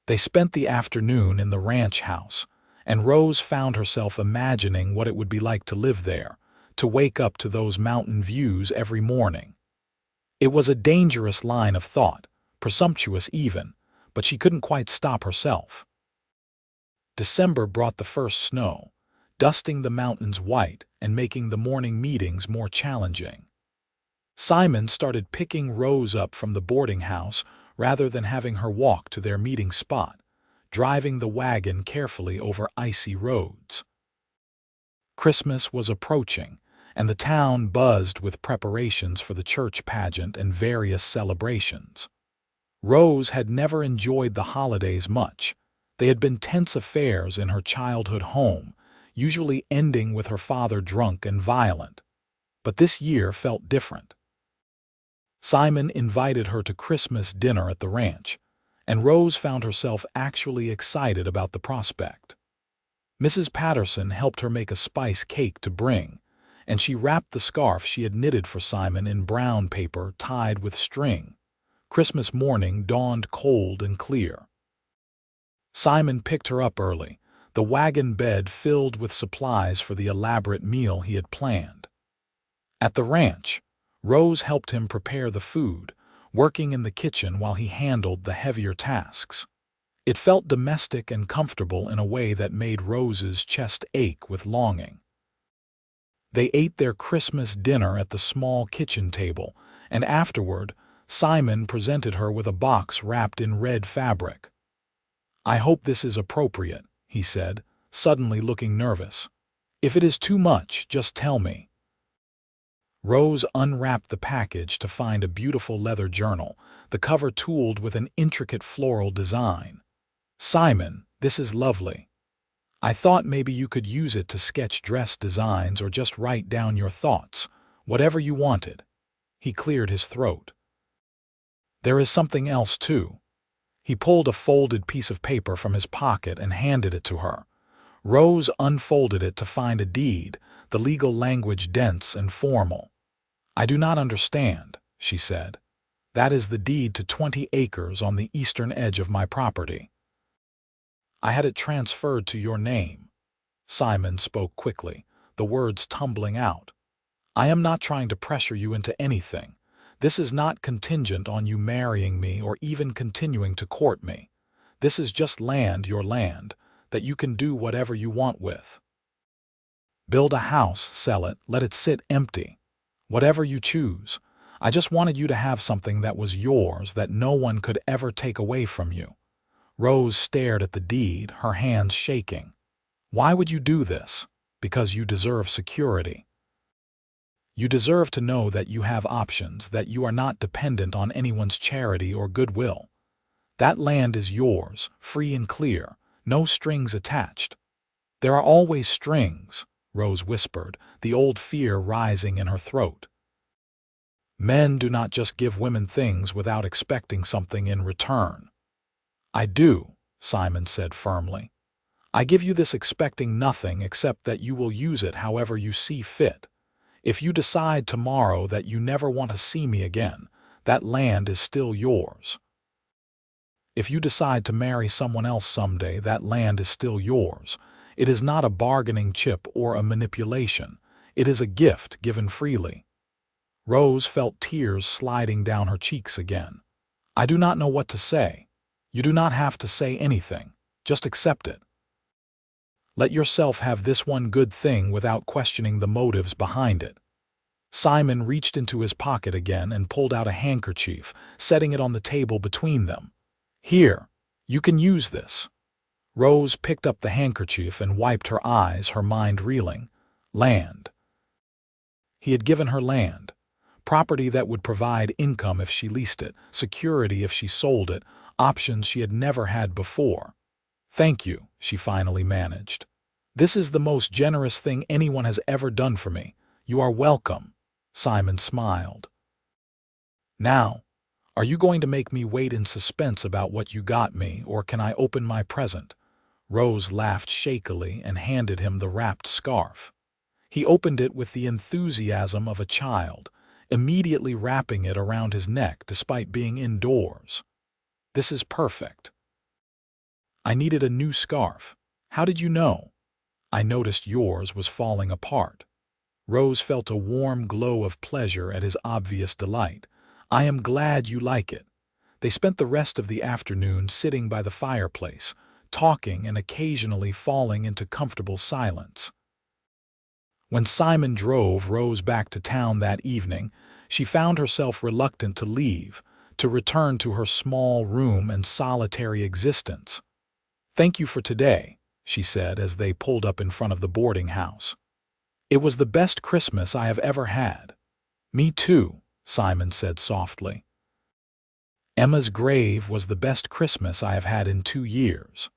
They spent the afternoon in the ranch house, and Rose found herself imagining what it would be like to live there, to wake up to those mountain views every morning. It was a dangerous line of thought, presumptuous even, but she couldn't quite stop herself. December brought the first snow, dusting the mountains white and making the morning meetings more challenging. Simon started picking Rose up from the boarding house rather than having her walk to their meeting spot, driving the wagon carefully over icy roads. Christmas was approaching, and the town buzzed with preparations for the church pageant and various celebrations. Rose had never enjoyed the holidays much. They had been tense affairs in her childhood home, usually ending with her father drunk and violent. But this year felt different. Simon invited her to Christmas dinner at the ranch, and Rose found herself actually excited about the prospect. Mrs. Patterson helped her make a spice cake to bring, and she wrapped the scarf she had knitted for Simon in brown paper tied with string. Christmas morning dawned cold and clear. Simon picked her up early, the wagon bed filled with supplies for the elaborate meal he had planned. At the ranch, Rose helped him prepare the food, working in the kitchen while he handled the heavier tasks. It felt domestic and comfortable in a way that made Rose's chest ache with longing. They ate their Christmas dinner at the small kitchen table, and afterward, Simon presented her with a box wrapped in red fabric. "I hope this is appropriate," he said, suddenly looking nervous. "If it is too much, just tell me." Rose unwrapped the package to find a beautiful leather journal, the cover tooled with an intricate floral design. "Simon, this is lovely. I thought maybe you could use it to sketch dress designs or just write down your thoughts, whatever you wanted." He cleared his throat. "There is something else, too." He pulled a folded piece of paper from his pocket and handed it to her. Rose unfolded it to find a deed, the legal language dense and formal. "I do not understand," she said. "That is the deed to 20 acres on the eastern edge of my property." "I had it transferred to your name." Simon spoke quickly, the words tumbling out. "I am not trying to pressure you into anything. This is not contingent on you marrying me or even continuing to court me. This is just land, your land, that you can do whatever you want with. Build a house, sell it, let it sit empty. Whatever you choose. I just wanted you to have something that was yours that no one could ever take away from you." Rose stared at the deed, her hands shaking. "Why would you do this?" "Because you deserve security. You deserve to know that you have options, that you are not dependent on anyone's charity or goodwill. That land is yours, free and clear, no strings attached." "There are always strings," Rose whispered, the old fear rising in her throat. "Men do not just give women things without expecting something in return." "I do," Simon said firmly. "I give you this expecting nothing except that you will use it however you see fit. If you decide tomorrow that you never want to see me again, that land is still yours. If you decide to marry someone else someday, that land is still yours. It is not a bargaining chip or a manipulation. It is a gift given freely. Rose felt tears sliding down her cheeks again. I do not know what to say. You do not have to say anything. Just accept it. Let yourself have this one good thing without questioning the motives behind it. Simon reached into his pocket again and pulled out a handkerchief, setting it on the table between them. Here, you can use this. Rose picked up the handkerchief and wiped her eyes, her mind reeling. Land. He had given her land. Property that would provide income if she leased it, security if she sold it, options she had never had before. Thank you, she finally managed. This is the most generous thing anyone has ever done for me. You are welcome. Simon smiled. Now, are you going to make me wait in suspense about what you got me, or can I open my present? Rose laughed shakily and handed him the wrapped scarf. He opened it with the enthusiasm of a child, immediately wrapping it around his neck despite being indoors. This is perfect. I needed a new scarf. How did you know? I noticed yours was falling apart. Rose felt a warm glow of pleasure at his obvious delight. I am glad you like it. They spent the rest of the afternoon sitting by the fireplace, talking and occasionally falling into comfortable silence. When Simon drove Rose back to town that evening, she found herself reluctant to leave, to return to her small room and solitary existence. Thank you for today, she said as they pulled up in front of the boarding house. It was the best Christmas I have ever had. Me too, Simon said softly. Emma's grave was the best Christmas I have had in 2 years.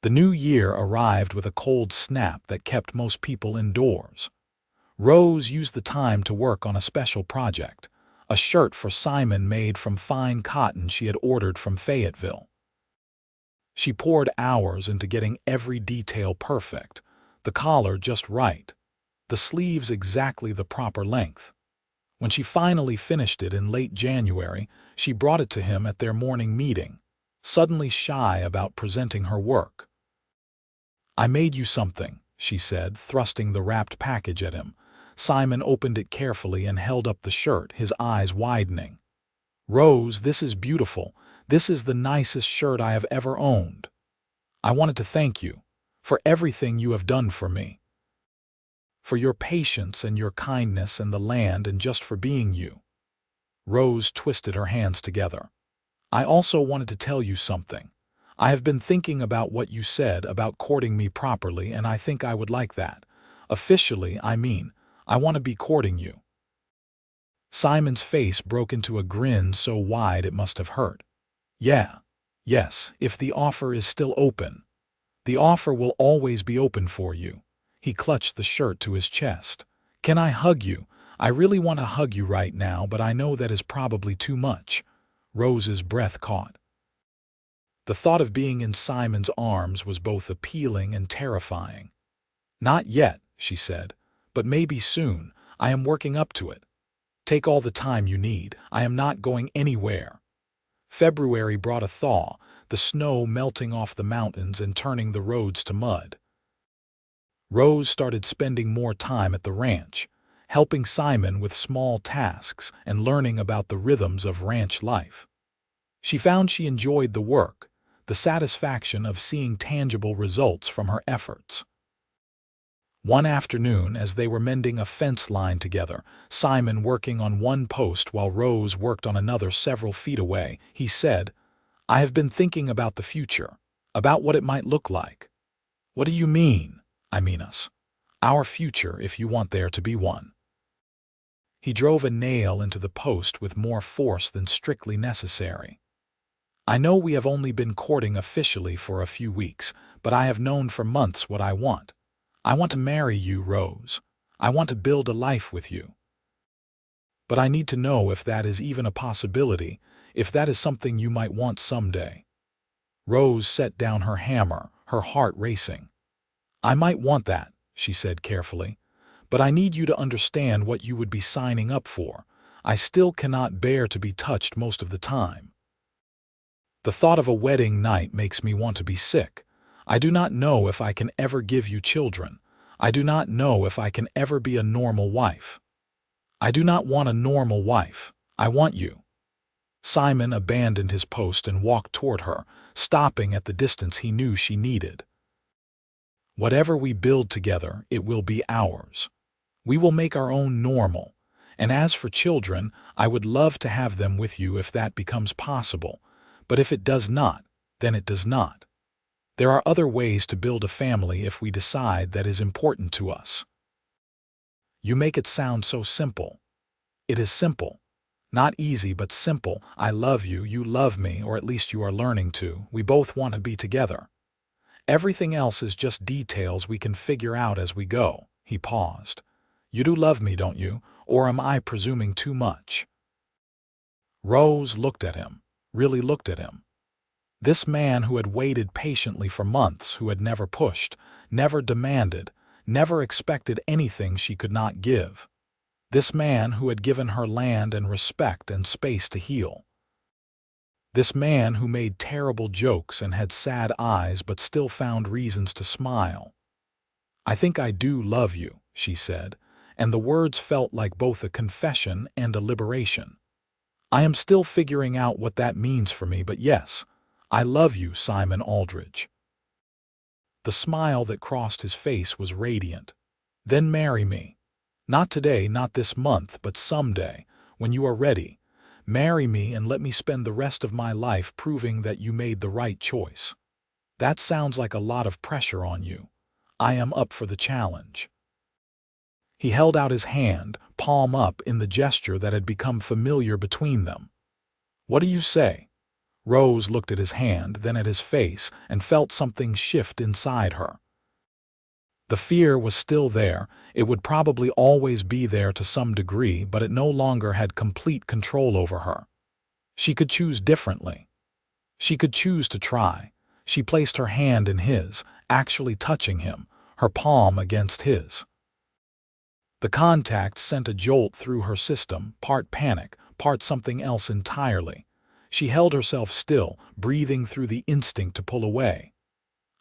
The new year arrived with a cold snap that kept most people indoors. Rose used the time to work on a special project, a shirt for Simon made from fine cotton she had ordered from Fayetteville. She poured hours into getting every detail perfect, the collar just right, the sleeves exactly the proper length. When she finally finished it in late January, she brought it to him at their morning meeting, suddenly shy about presenting her work. I made you something, she said, thrusting the wrapped package at him. Simon opened it carefully and held up the shirt, his eyes widening. Rose, this is beautiful. This is the nicest shirt I have ever owned. I wanted to thank you for everything you have done for me. For your patience and your kindness and the land and just for being you. Rose twisted her hands together. I also wanted to tell you something. I have been thinking about what you said about courting me properly, and I think I would like that. Officially, I mean, I want to be courting you. Simon's face broke into a grin so wide it must have hurt. Yes, if the offer is still open. The offer will always be open for you. He clutched the shirt to his chest. Can I hug you? I really want to hug you right now, but I know that is probably too much. Rose's breath caught. The thought of being in Simon's arms was both appealing and terrifying. Not yet, she said, but maybe soon. I am working up to it. Take all the time you need. I am not going anywhere. February brought a thaw, the snow melting off the mountains and turning the roads to mud. Rose started spending more time at the ranch, helping Simon with small tasks and learning about the rhythms of ranch life. She found she enjoyed the work, the satisfaction of seeing tangible results from her efforts. One afternoon, as they were mending a fence line together, Simon working on one post while Rose worked on another several feet away, he said, I have been thinking about the future, about what it might look like. What do you mean? I mean us. Our future, if you want there to be one. He drove a nail into the post with more force than strictly necessary. I know we have only been courting officially for a few weeks, but I have known for months what I want. I want to marry you, Rose. I want to build a life with you. But I need to know if that is even a possibility, if that is something you might want someday. Rose set down her hammer, her heart racing. I might want that, she said carefully, But I need you to understand what you would be signing up for. I still cannot bear to be touched most of the time. The thought of a wedding night makes me want to be sick. I do not know if I can ever give you children. I do not know if I can ever be a normal wife. I do not want a normal wife. I want you." Simon abandoned his post and walked toward her, stopping at the distance he knew she needed. "Whatever we build together, it will be ours. We will make our own normal. And as for children, I would love to have them with you if that becomes possible. But if it does not, then it does not. There are other ways to build a family if we decide that is important to us." "You make it sound so simple." "It is simple. Not easy, but simple. I love you, you love me, or at least you are learning to. We both want to be together. Everything else is just details we can figure out as we go." He paused. "You do love me, don't you? Or am I presuming too much?" Rose looked at him, really looked at him. This man who had waited patiently for months, who had never pushed, never demanded, never expected anything she could not give. This man who had given her land and respect and space to heal. This man who made terrible jokes and had sad eyes but still found reasons to smile. "I think I do love you," she said, and the words felt like both a confession and a liberation. "I am still figuring out what that means for me, but yes, I love you, Simon Aldridge." The smile that crossed his face was radiant. "Then marry me. Not today, not this month, but someday, when you are ready. Marry me and let me spend the rest of my life proving that you made the right choice. That sounds like a lot of pressure on you. I am up for the challenge." He held out his hand, palm up, in the gesture that had become familiar between them. "What do you say?" Rose looked at his hand, then at his face, and felt something shift inside her. The fear was still there. It would probably always be there to some degree, but it no longer had complete control over her. She could choose differently. She could choose to try. She placed her hand in his, actually touching him, her palm against his. The contact sent a jolt through her system, part panic, part something else entirely. She held herself still, breathing through the instinct to pull away.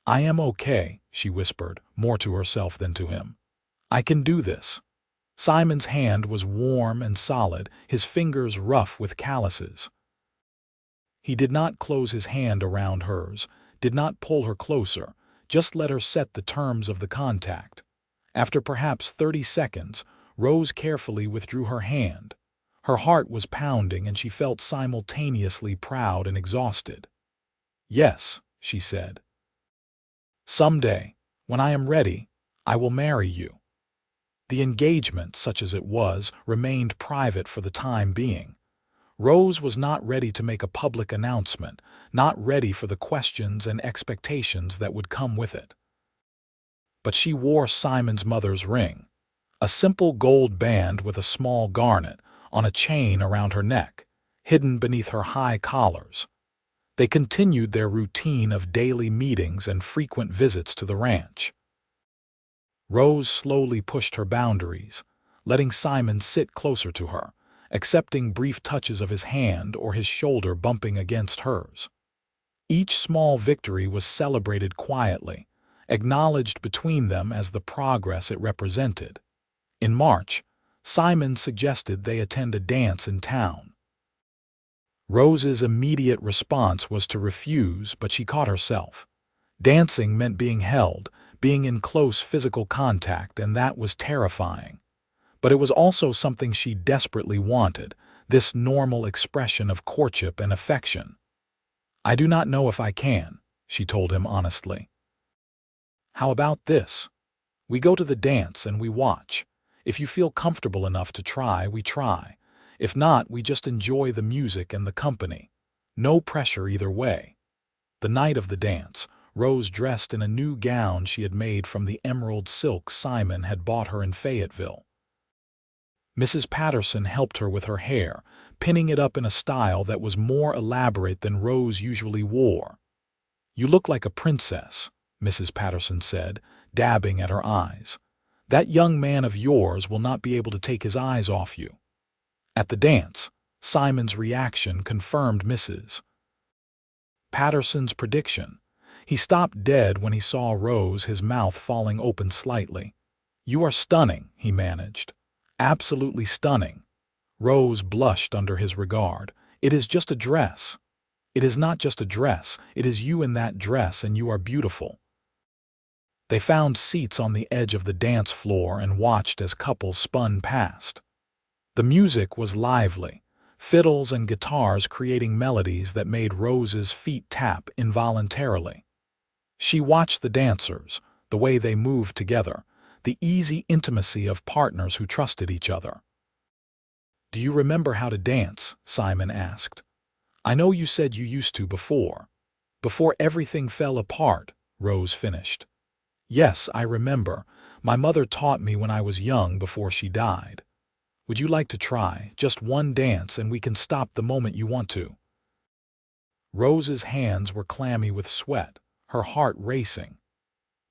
"I am okay," she whispered, more to herself than to him. "I can do this." Simon's hand was warm and solid, his fingers rough with calluses. He did not close his hand around hers, did not pull her closer, just let her set the terms of the contact. After perhaps 30 seconds, Rose carefully withdrew her hand. Her heart was pounding and she felt simultaneously proud and exhausted. "Yes," she said. "Someday, when I am ready, I will marry you." The engagement, such as it was, remained private for the time being. Rose was not ready to make a public announcement, not ready for the questions and expectations that would come with it. But she wore Simon's mother's ring, a simple gold band with a small garnet, on a chain around her neck, hidden beneath her high collars. They continued their routine of daily meetings and frequent visits to the ranch. Rose slowly pushed her boundaries, letting Simon sit closer to her, accepting brief touches of his hand or his shoulder bumping against hers. Each small victory was celebrated quietly, acknowledged between them as the progress it represented. In March, Simon suggested they attend a dance in town. Rose's immediate response was to refuse, but she caught herself. Dancing meant being held, being in close physical contact, and that was terrifying. But it was also something she desperately wanted, this normal expression of courtship and affection. "I do not know if I can," she told him honestly. "How about this? We go to the dance and we watch. If you feel comfortable enough to try, we try. If not, we just enjoy the music and the company. No pressure either way." The night of the dance, Rose dressed in a new gown she had made from the emerald silk Simon had bought her in Fayetteville. Mrs. Patterson helped her with her hair, pinning it up in a style that was more elaborate than Rose usually wore. "You look like a princess," Mrs. Patterson said, dabbing at her eyes. That young man of yours will not be able to take his eyes off you." At the dance, Simon's reaction confirmed Mrs. Patterson's prediction. He stopped dead when he saw Rose, his mouth falling open slightly. "You are stunning," he managed. "Absolutely stunning." Rose blushed under his regard. "It is just a dress." "It is not just a dress. It is you in that dress, and you are beautiful." They found seats on the edge of the dance floor and watched as couples spun past. The music was lively, fiddles and guitars creating melodies that made Rose's feet tap involuntarily. She watched the dancers, the way they moved together, the easy intimacy of partners who trusted each other. "Do you remember how to dance?" Simon asked. "I know you said you used to before." "Before everything fell apart," Rose finished. "Yes, I remember. My mother taught me when I was young before she died. Would you like to try just one dance, and we can stop the moment you want to?" Rose's hands were clammy with sweat, her heart racing.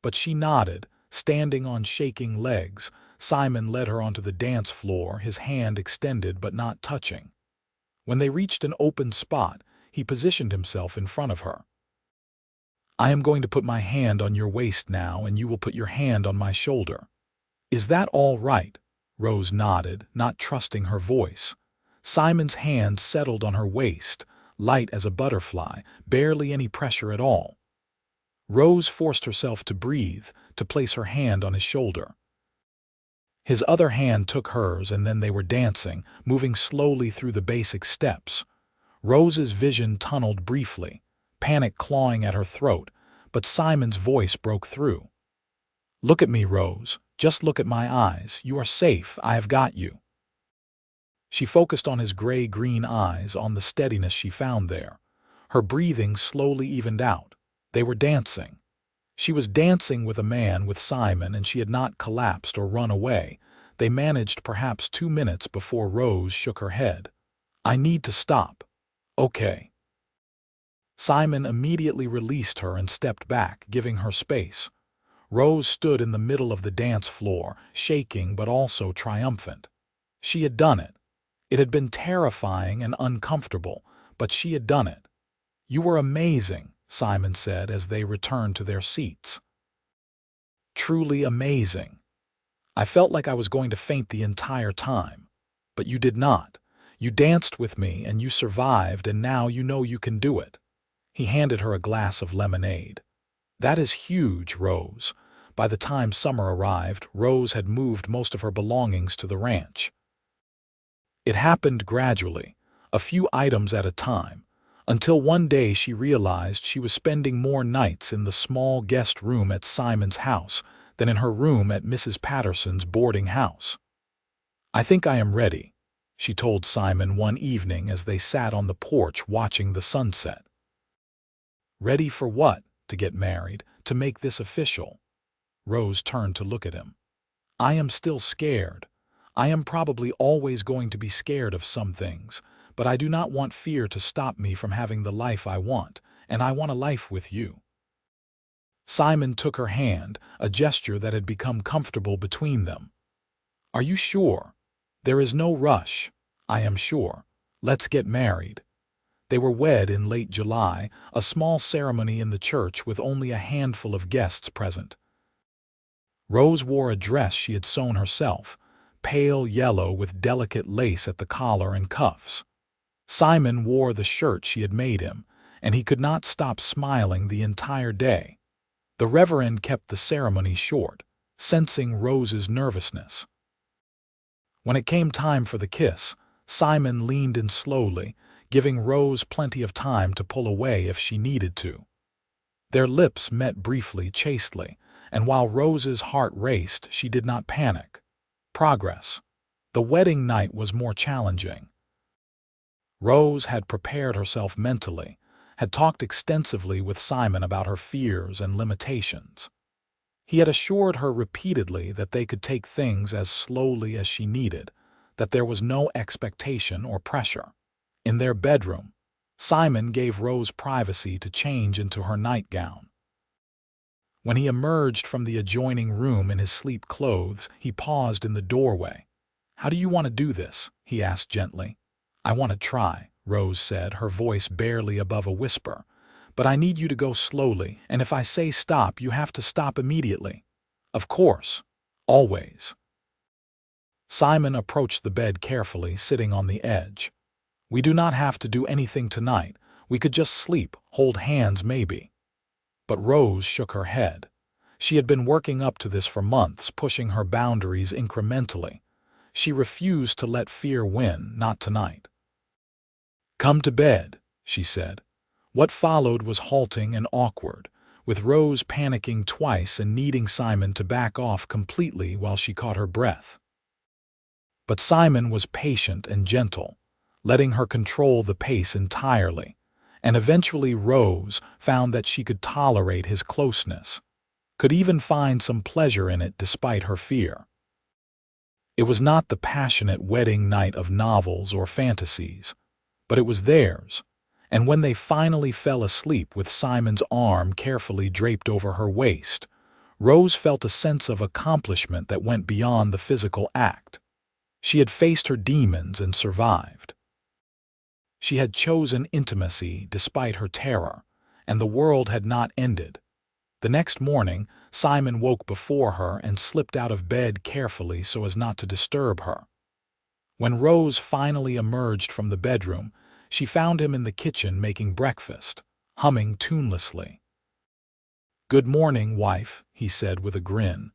But she nodded, standing on shaking legs. Simon led her onto the dance floor, his hand extended but not touching. When they reached an open spot, he positioned himself in front of her. "I am going to put my hand on your waist now, and you will put your hand on my shoulder. Is that all right?" Rose nodded, not trusting her voice. Simon's hand settled on her waist, light as a butterfly, barely any pressure at all. Rose forced herself to breathe, to place her hand on his shoulder. His other hand took hers, and then they were dancing, moving slowly through the basic steps. Rose's vision tunneled briefly, panic clawing at her throat, but Simon's voice broke through. "Look at me, Rose. Just look at my eyes. You are safe. I have got you." She focused on his gray-green eyes, on the steadiness she found there. Her breathing slowly evened out. They were dancing. She was dancing with a man, with Simon, and she had not collapsed or run away. They managed perhaps 2 minutes before Rose shook her head. "I need to stop." "Okay." Simon immediately released her and stepped back, giving her space. Rose stood in the middle of the dance floor, shaking but also triumphant. She had done it. It had been terrifying and uncomfortable, but she had done it. "You were amazing," Simon said as they returned to their seats. "Truly amazing. I felt like I was going to faint the entire time. But you did not. You danced with me and you survived, and now you know you can do it." He handed her a glass of lemonade. "That is huge, Rose." By the time summer arrived, Rose had moved most of her belongings to the ranch. It happened gradually, a few items at a time, until one day she realized she was spending more nights in the small guest room at Simon's house than in her room at Mrs. Patterson's boarding house. "I think I am ready," she told Simon one evening as they sat on the porch watching the sunset. "Ready for what? To get married? To make this official?" Rose turned to look at him. "I am still scared. I am probably always going to be scared of some things, but I do not want fear to stop me from having the life I want, and I want a life with you." Simon took her hand, a gesture that had become comfortable between them. "Are you sure? There is no rush. I am sure. Let's get married." They were wed in late July, a small ceremony in the church with only a handful of guests present. Rose wore a dress she had sewn herself, pale yellow with delicate lace at the collar and cuffs. Simon wore the shirt she had made him, and he could not stop smiling the entire day. The Reverend kept the ceremony short, sensing Rose's nervousness. When it came time for the kiss, Simon leaned in slowly, giving Rose plenty of time to pull away if she needed to. Their lips met briefly, chastely, and while Rose's heart raced, she did not panic. Progress. The wedding night was more challenging. Rose had prepared herself mentally, had talked extensively with Simon about her fears and limitations. He had assured her repeatedly that they could take things as slowly as she needed, that there was no expectation or pressure. In their bedroom, Simon gave Rose privacy to change into her nightgown. When he emerged from the adjoining room in his sleep clothes, he paused in the doorway. "How do you want to do this?" he asked gently. "I want to try," Rose said, her voice barely above a whisper. "But I need you to go slowly, and if I say stop, you have to stop immediately." "Of course. Always." Simon approached the bed carefully, sitting on the edge. "We do not have to do anything tonight. We could just sleep, hold hands maybe." But Rose shook her head. She had been working up to this for months, pushing her boundaries incrementally. She refused to let fear win, not tonight. "Come to bed," she said. What followed was halting and awkward, with Rose panicking twice and needing Simon to back off completely while she caught her breath. But Simon was patient and gentle, letting her control the pace entirely, and eventually Rose found that she could tolerate his closeness, could even find some pleasure in it despite her fear. It was not the passionate wedding night of novels or fantasies, but it was theirs, and when they finally fell asleep with Simon's arm carefully draped over her waist, Rose felt a sense of accomplishment that went beyond the physical act. She had faced her demons and survived. She had chosen intimacy despite her terror, and the world had not ended. The next morning, Simon woke before her and slipped out of bed carefully so as not to disturb her. When Rose finally emerged from the bedroom, she found him in the kitchen making breakfast, humming tunelessly. "Good morning, wife," he said with a grin.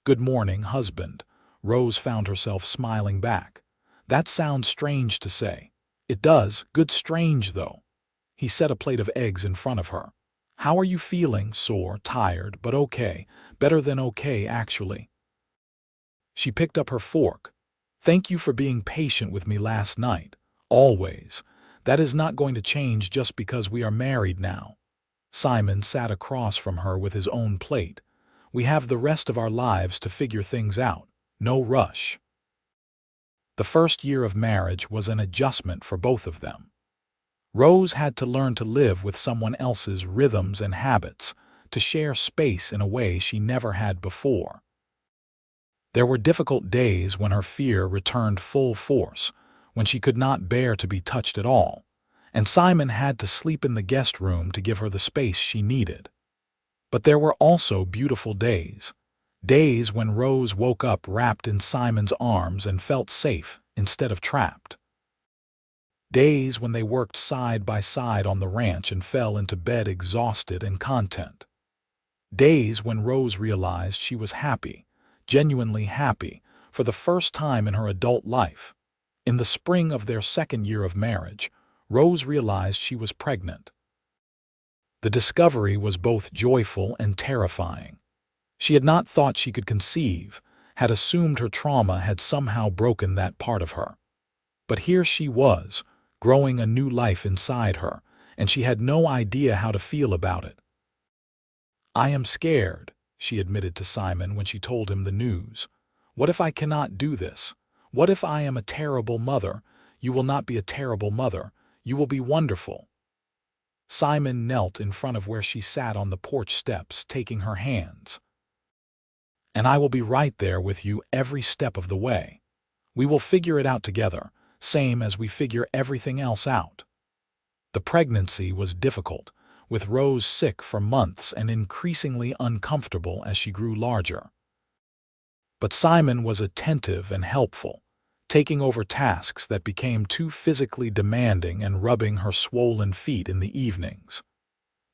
"Good morning, husband." Rose found herself smiling back. "That sounds strange to say." "It does. Good strange, though." He set a plate of eggs in front of her. "How are you feeling?" "Sore, tired, but okay. Better than okay, actually." She picked up her fork. "Thank you for being patient with me last night. Always. That is not going to change just because we are married now." Simon sat across from her with his own plate. "We have the rest of our lives to figure things out. No rush." The first year of marriage was an adjustment for both of them. Rose had to learn to live with someone else's rhythms and habits, to share space in a way she never had before. There were difficult days when her fear returned full force, when she could not bear to be touched at all, and Simon had to sleep in the guest room to give her the space she needed. But there were also beautiful days. Days when Rose woke up wrapped in Simon's arms and felt safe instead of trapped. Days when they worked side by side on the ranch and fell into bed exhausted and content. Days when Rose realized she was happy, genuinely happy, for the first time in her adult life. In the spring of their second year of marriage, Rose realized she was pregnant. The discovery was both joyful and terrifying. She had not thought she could conceive, had assumed her trauma had somehow broken that part of her. But here she was, growing a new life inside her, and she had no idea how to feel about it. "I am scared," she admitted to Simon when she told him the news. "What if I cannot do this? What if I am a terrible mother?" "You will not be a terrible mother. You will be wonderful." Simon knelt in front of where she sat on the porch steps, taking her hands. "And I will be right there with you every step of the way. We will figure it out together, same as we figure everything else out." The pregnancy was difficult, with Rose sick for months and increasingly uncomfortable as she grew larger. But Simon was attentive and helpful, taking over tasks that became too physically demanding and rubbing her swollen feet in the evenings.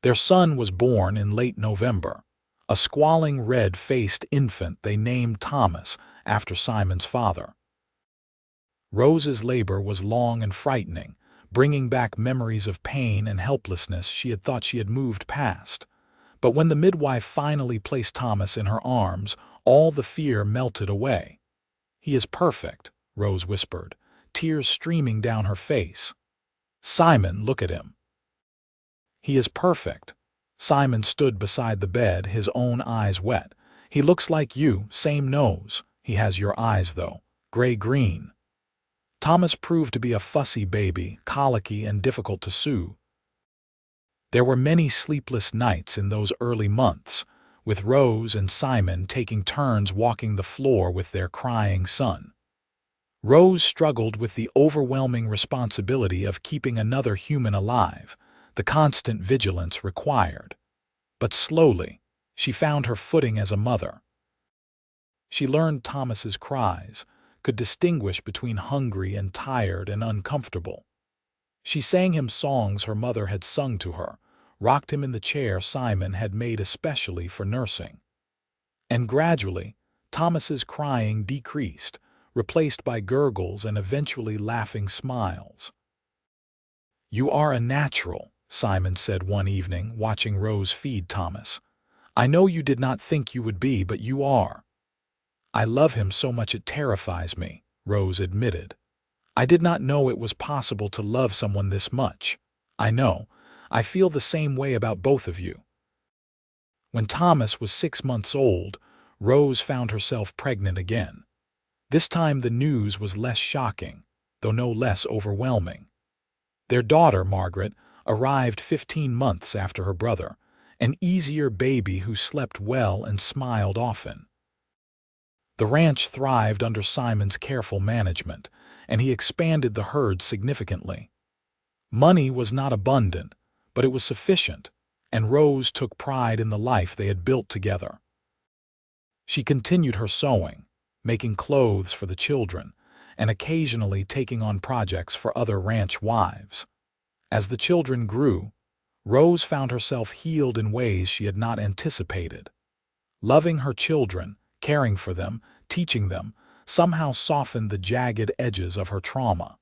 Their son was born in late November, a squalling red-faced infant they named Thomas after Simon's father. Rose's labor was long and frightening, bringing back memories of pain and helplessness she had thought she had moved past. But when the midwife finally placed Thomas in her arms, all the fear melted away. "He is perfect," Rose whispered, tears streaming down her face. "Simon, look at him." "He is perfect." Simon stood beside the bed, his own eyes wet. "He looks like you, same nose. He has your eyes, though, gray-green." Thomas proved to be a fussy baby, colicky and difficult to soothe. There were many sleepless nights in those early months, with Rose and Simon taking turns walking the floor with their crying son. Rose struggled with the overwhelming responsibility of keeping another human alive, the constant vigilance required. But slowly, she found her footing as a mother. She learned Thomas's cries, could distinguish between hungry and tired and uncomfortable. She sang him songs her mother had sung to her, rocked him in the chair Simon had made especially for nursing. And gradually, Thomas's crying decreased, replaced by gurgles and eventually laughing smiles. "You are a natural," Simon said one evening, watching Rose feed Thomas. "I know you did not think you would be, but you are." "I love him so much it terrifies me," Rose admitted. "I did not know it was possible to love someone this much. I know. I feel the same way about both of you." When Thomas was 6 months old, Rose found herself pregnant again. This time the news was less shocking, though no less overwhelming. Their daughter, Margaret, arrived 15 months after her brother, an easier baby who slept well and smiled often. The ranch thrived under Simon's careful management, and he expanded the herd significantly. Money was not abundant, but it was sufficient, and Rose took pride in the life they had built together. She continued her sewing, making clothes for the children, and occasionally taking on projects for other ranch wives. As the children grew, Rose found herself healed in ways she had not anticipated. Loving her children, caring for them, teaching them, somehow softened the jagged edges of her trauma.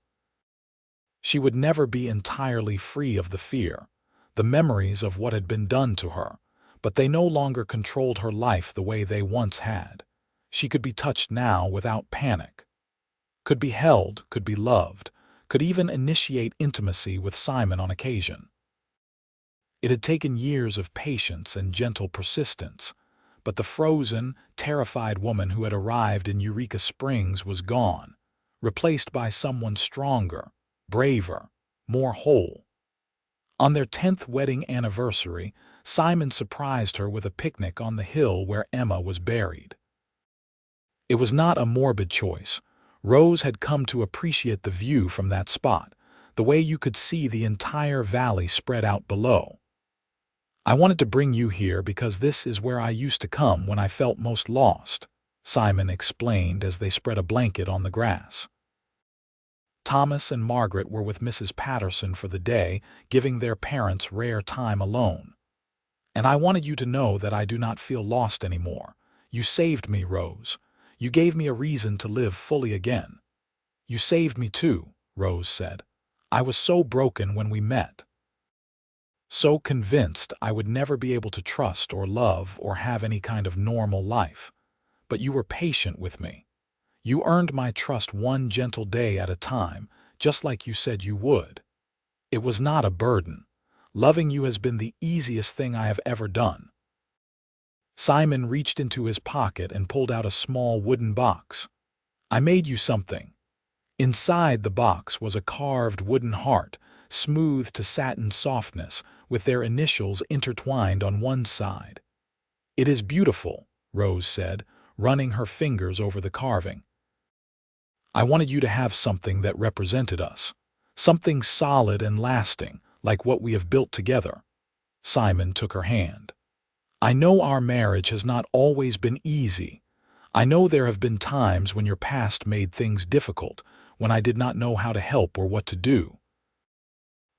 She would never be entirely free of the fear, the memories of what had been done to her, but they no longer controlled her life the way they once had. She could be touched now without panic, could be held, could be loved, could even initiate intimacy with Simon on occasion. It had taken years of patience and gentle persistence, but the frozen, terrified woman who had arrived in Eureka Springs was gone, replaced by someone stronger, braver, more whole. On their 10th wedding anniversary, Simon surprised her with a picnic on the hill where Emma was buried. It was not a morbid choice. Rose had come to appreciate the view from that spot, the way you could see the entire valley spread out below. "I wanted to bring you here because this is where I used to come when I felt most lost," Simon explained as they spread a blanket on the grass. Thomas and Margaret were with Mrs. Patterson for the day, giving their parents rare time alone. "And I wanted you to know that I do not feel lost anymore. You saved me, Rose. You gave me a reason to live fully again." "You saved me too," Rose said. "I was so broken when we met. So convinced I would never be able to trust or love or have any kind of normal life. But you were patient with me. You earned my trust one gentle day at a time, just like you said you would. It was not a burden. Loving you has been the easiest thing I have ever done." Simon reached into his pocket and pulled out a small wooden box. "I made you something." Inside the box was a carved wooden heart, smooth to satin softness, with their initials intertwined on one side. "It is beautiful," Rose said, running her fingers over the carving. "I wanted you to have something that represented us, something solid and lasting, like what we have built together." Simon took her hand. "I know our marriage has not always been easy. I know there have been times when your past made things difficult, when I did not know how to help or what to do.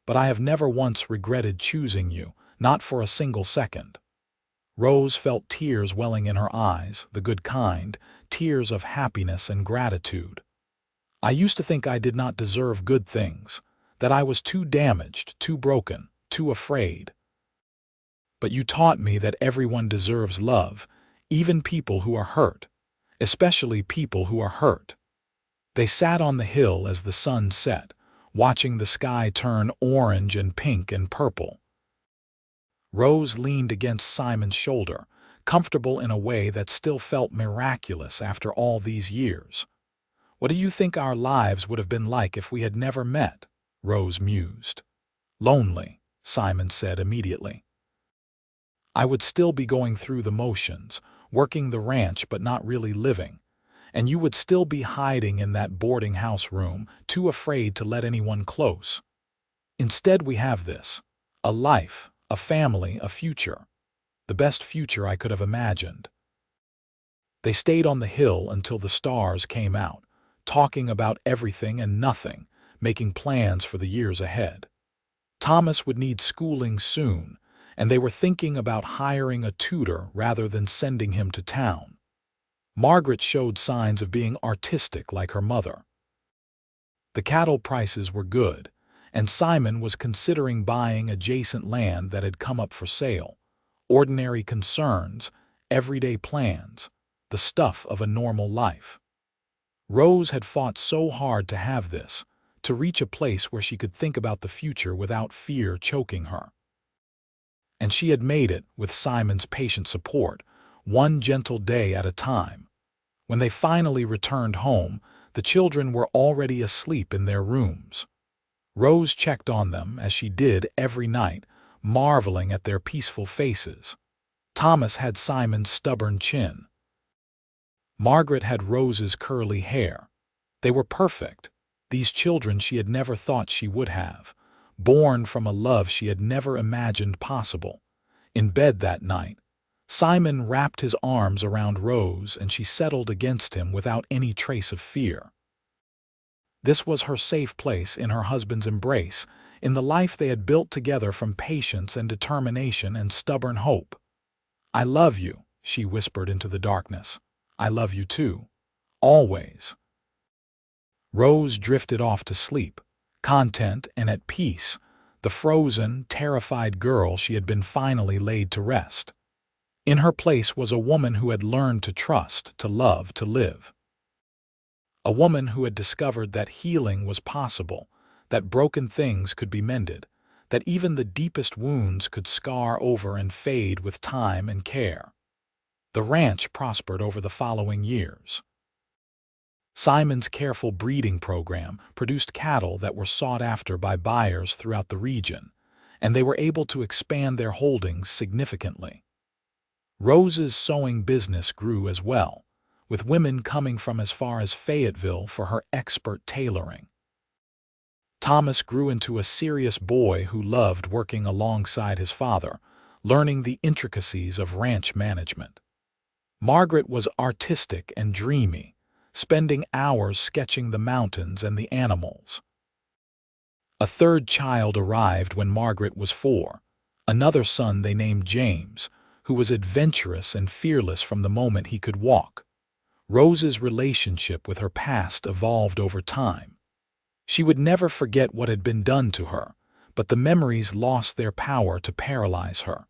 But I have never once regretted choosing you, not for a single second." Rose felt tears welling in her eyes, the good kind, tears of happiness and gratitude. "I used to think I did not deserve good things, that I was too damaged, too broken, too afraid. But you taught me that everyone deserves love, even people who are hurt, especially people who are hurt." They sat on the hill as the sun set, watching the sky turn orange and pink and purple. Rose leaned against Simon's shoulder, comfortable in a way that still felt miraculous after all these years. "What do you think our lives would have been like if we had never met?" Rose mused. "Lonely," Simon said immediately. I would still be going through the motions, working the ranch but not really living, and you would still be hiding in that boarding house room, too afraid to let anyone close. Instead, we have this: a life, a family, a future. The best future I could have imagined. They stayed on the hill until the stars came out, talking about everything and nothing, making plans for the years ahead. Thomas would need schooling soon, and they were thinking about hiring a tutor rather than sending him to town. Margaret showed signs of being artistic like her mother. The cattle prices were good, and Simon was considering buying adjacent land that had come up for sale. Ordinary concerns, everyday plans, the stuff of a normal life. Rose had fought so hard to have this, to reach a place where she could think about the future without fear choking her. And she had made it with Simon's patient support, one gentle day at a time. When they finally returned home, the children were already asleep in their rooms. Rose checked on them, as she did every night, marveling at their peaceful faces. Thomas had Simon's stubborn chin. Margaret had Rose's curly hair. They were perfect, these children she had never thought she would have, born from a love she had never imagined possible. In bed that night, Simon wrapped his arms around Rose and she settled against him without any trace of fear. This was her safe place in her husband's embrace, in the life they had built together from patience and determination and stubborn hope. "I love you," she whispered into the darkness. "I love you too. Always." Rose drifted off to sleep, content and at peace, the frozen, terrified girl she had been finally laid to rest. In her place was a woman who had learned to trust, to love, to live. A woman who had discovered that healing was possible, that broken things could be mended, that even the deepest wounds could scar over and fade with time and care. The ranch prospered over the following years. Simon's careful breeding program produced cattle that were sought after by buyers throughout the region, and they were able to expand their holdings significantly. Rose's sewing business grew as well, with women coming from as far as Fayetteville for her expert tailoring. Thomas grew into a serious boy who loved working alongside his father, learning the intricacies of ranch management. Margaret was artistic and dreamy, spending hours sketching the mountains and the animals. A third child arrived when Margaret was 4, another son they named James, who was adventurous and fearless from the moment he could walk. Rose's relationship with her past evolved over time. She would never forget what had been done to her, but the memories lost their power to paralyze her.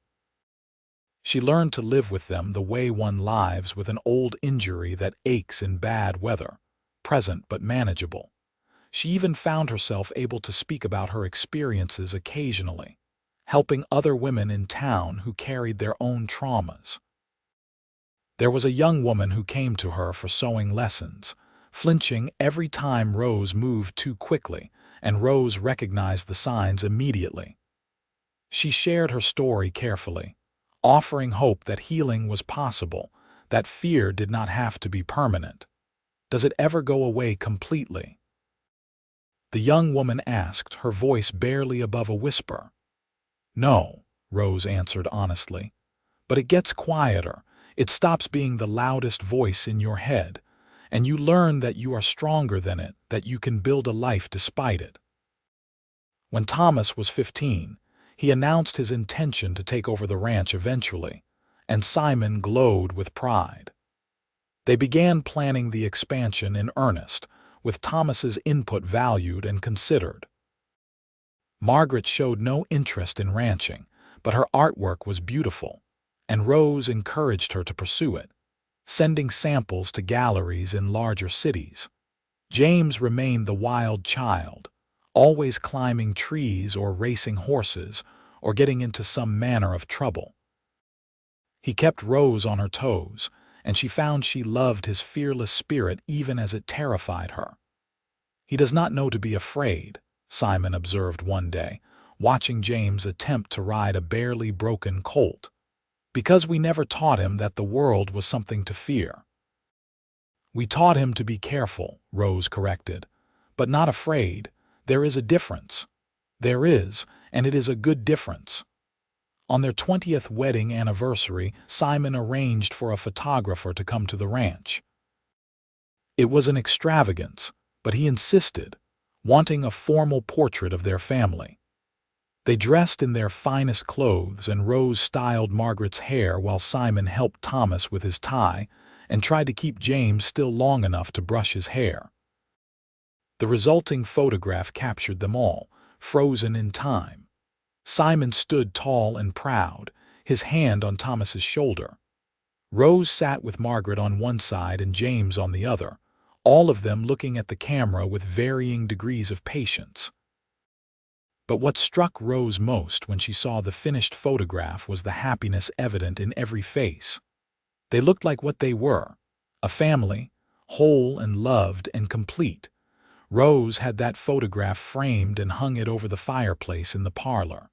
She learned to live with them the way one lives with an old injury that aches in bad weather, present but manageable. She even found herself able to speak about her experiences occasionally, helping other women in town who carried their own traumas. There was a young woman who came to her for sewing lessons, flinching every time Rose moved too quickly, and Rose recognized the signs immediately. She shared her story carefully, offering hope that healing was possible, that fear did not have to be permanent. "Does it ever go away completely?" The young woman asked, her voice barely above a whisper. "No," Rose answered honestly, "but it gets quieter. It stops being the loudest voice in your head, and you learn that you are stronger than it, that you can build a life despite it." When Thomas was 15, he announced his intention to take over the ranch eventually, and Simon glowed with pride. They began planning the expansion in earnest, with Thomas's input valued and considered. Margaret showed no interest in ranching, but her artwork was beautiful, and Rose encouraged her to pursue it, sending samples to galleries in larger cities. James remained the wild child, always climbing trees or racing horses or getting into some manner of trouble. He kept Rose on her toes, and she found she loved his fearless spirit even as it terrified her. "He does not know to be afraid," Simon observed one day, watching James attempt to ride a barely broken colt. Because we never taught him that the world was something to fear. We taught him to be careful, Rose corrected, but not afraid. There is a difference. There is, and it is a good difference. On their 20th wedding anniversary, Simon arranged for a photographer to come to the ranch. It was an extravagance, but he insisted, wanting a formal portrait of their family. They dressed in their finest clothes, and Rose styled Margaret's hair while Simon helped Thomas with his tie and tried to keep James still long enough to brush his hair. The resulting photograph captured them all, frozen in time. Simon stood tall and proud, his hand on Thomas's shoulder. Rose sat with Margaret on one side and James on the other, all of them looking at the camera with varying degrees of patience. But what struck Rose most when she saw the finished photograph was the happiness evident in every face. They looked like what they were, a family, whole and loved and complete. Rose had that photograph framed and hung it over the fireplace in the parlor.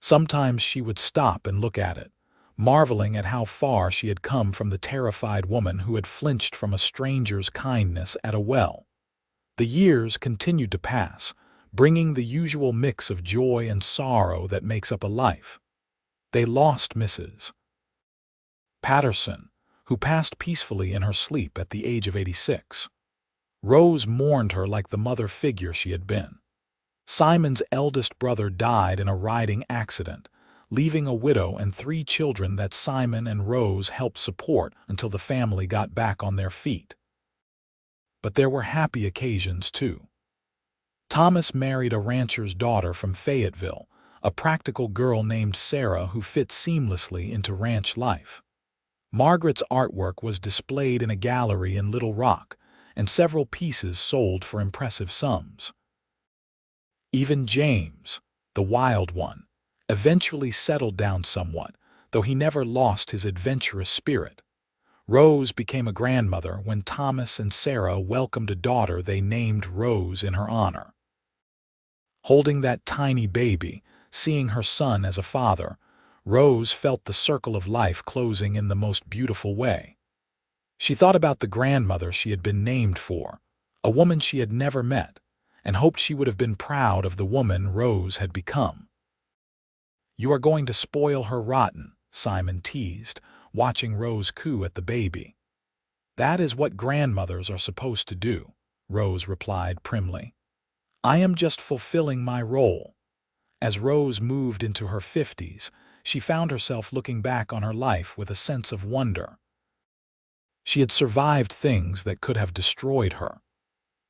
Sometimes she would stop and look at it, marveling at how far she had come from the terrified woman who had flinched from a stranger's kindness at a well. The years continued to pass, bringing the usual mix of joy and sorrow that makes up a life. They lost Mrs. Patterson, who passed peacefully in her sleep at the age of 86. Rose mourned her like the mother figure she had been. Simon's eldest brother died in a riding accident, leaving a widow and 3 children that Simon and Rose helped support until the family got back on their feet. But there were happy occasions too. Thomas married a rancher's daughter from Fayetteville, a practical girl named Sarah who fit seamlessly into ranch life. Margaret's artwork was displayed in a gallery in Little Rock, and several pieces sold for impressive sums. Even James, the wild one, eventually settled down somewhat, though he never lost his adventurous spirit. Rose became a grandmother when Thomas and Sarah welcomed a daughter they named Rose in her honor. Holding that tiny baby, seeing her son as a father, Rose felt the circle of life closing in the most beautiful way. She thought about the grandmother she had been named for, a woman she had never met, and hoped she would have been proud of the woman Rose had become. "You are going to spoil her rotten," Simon teased, watching Rose coo at the baby. "That is what grandmothers are supposed to do," Rose replied primly. "I am just fulfilling my role." As Rose moved into her 50s, she found herself looking back on her life with a sense of wonder. She had survived things that could have destroyed her.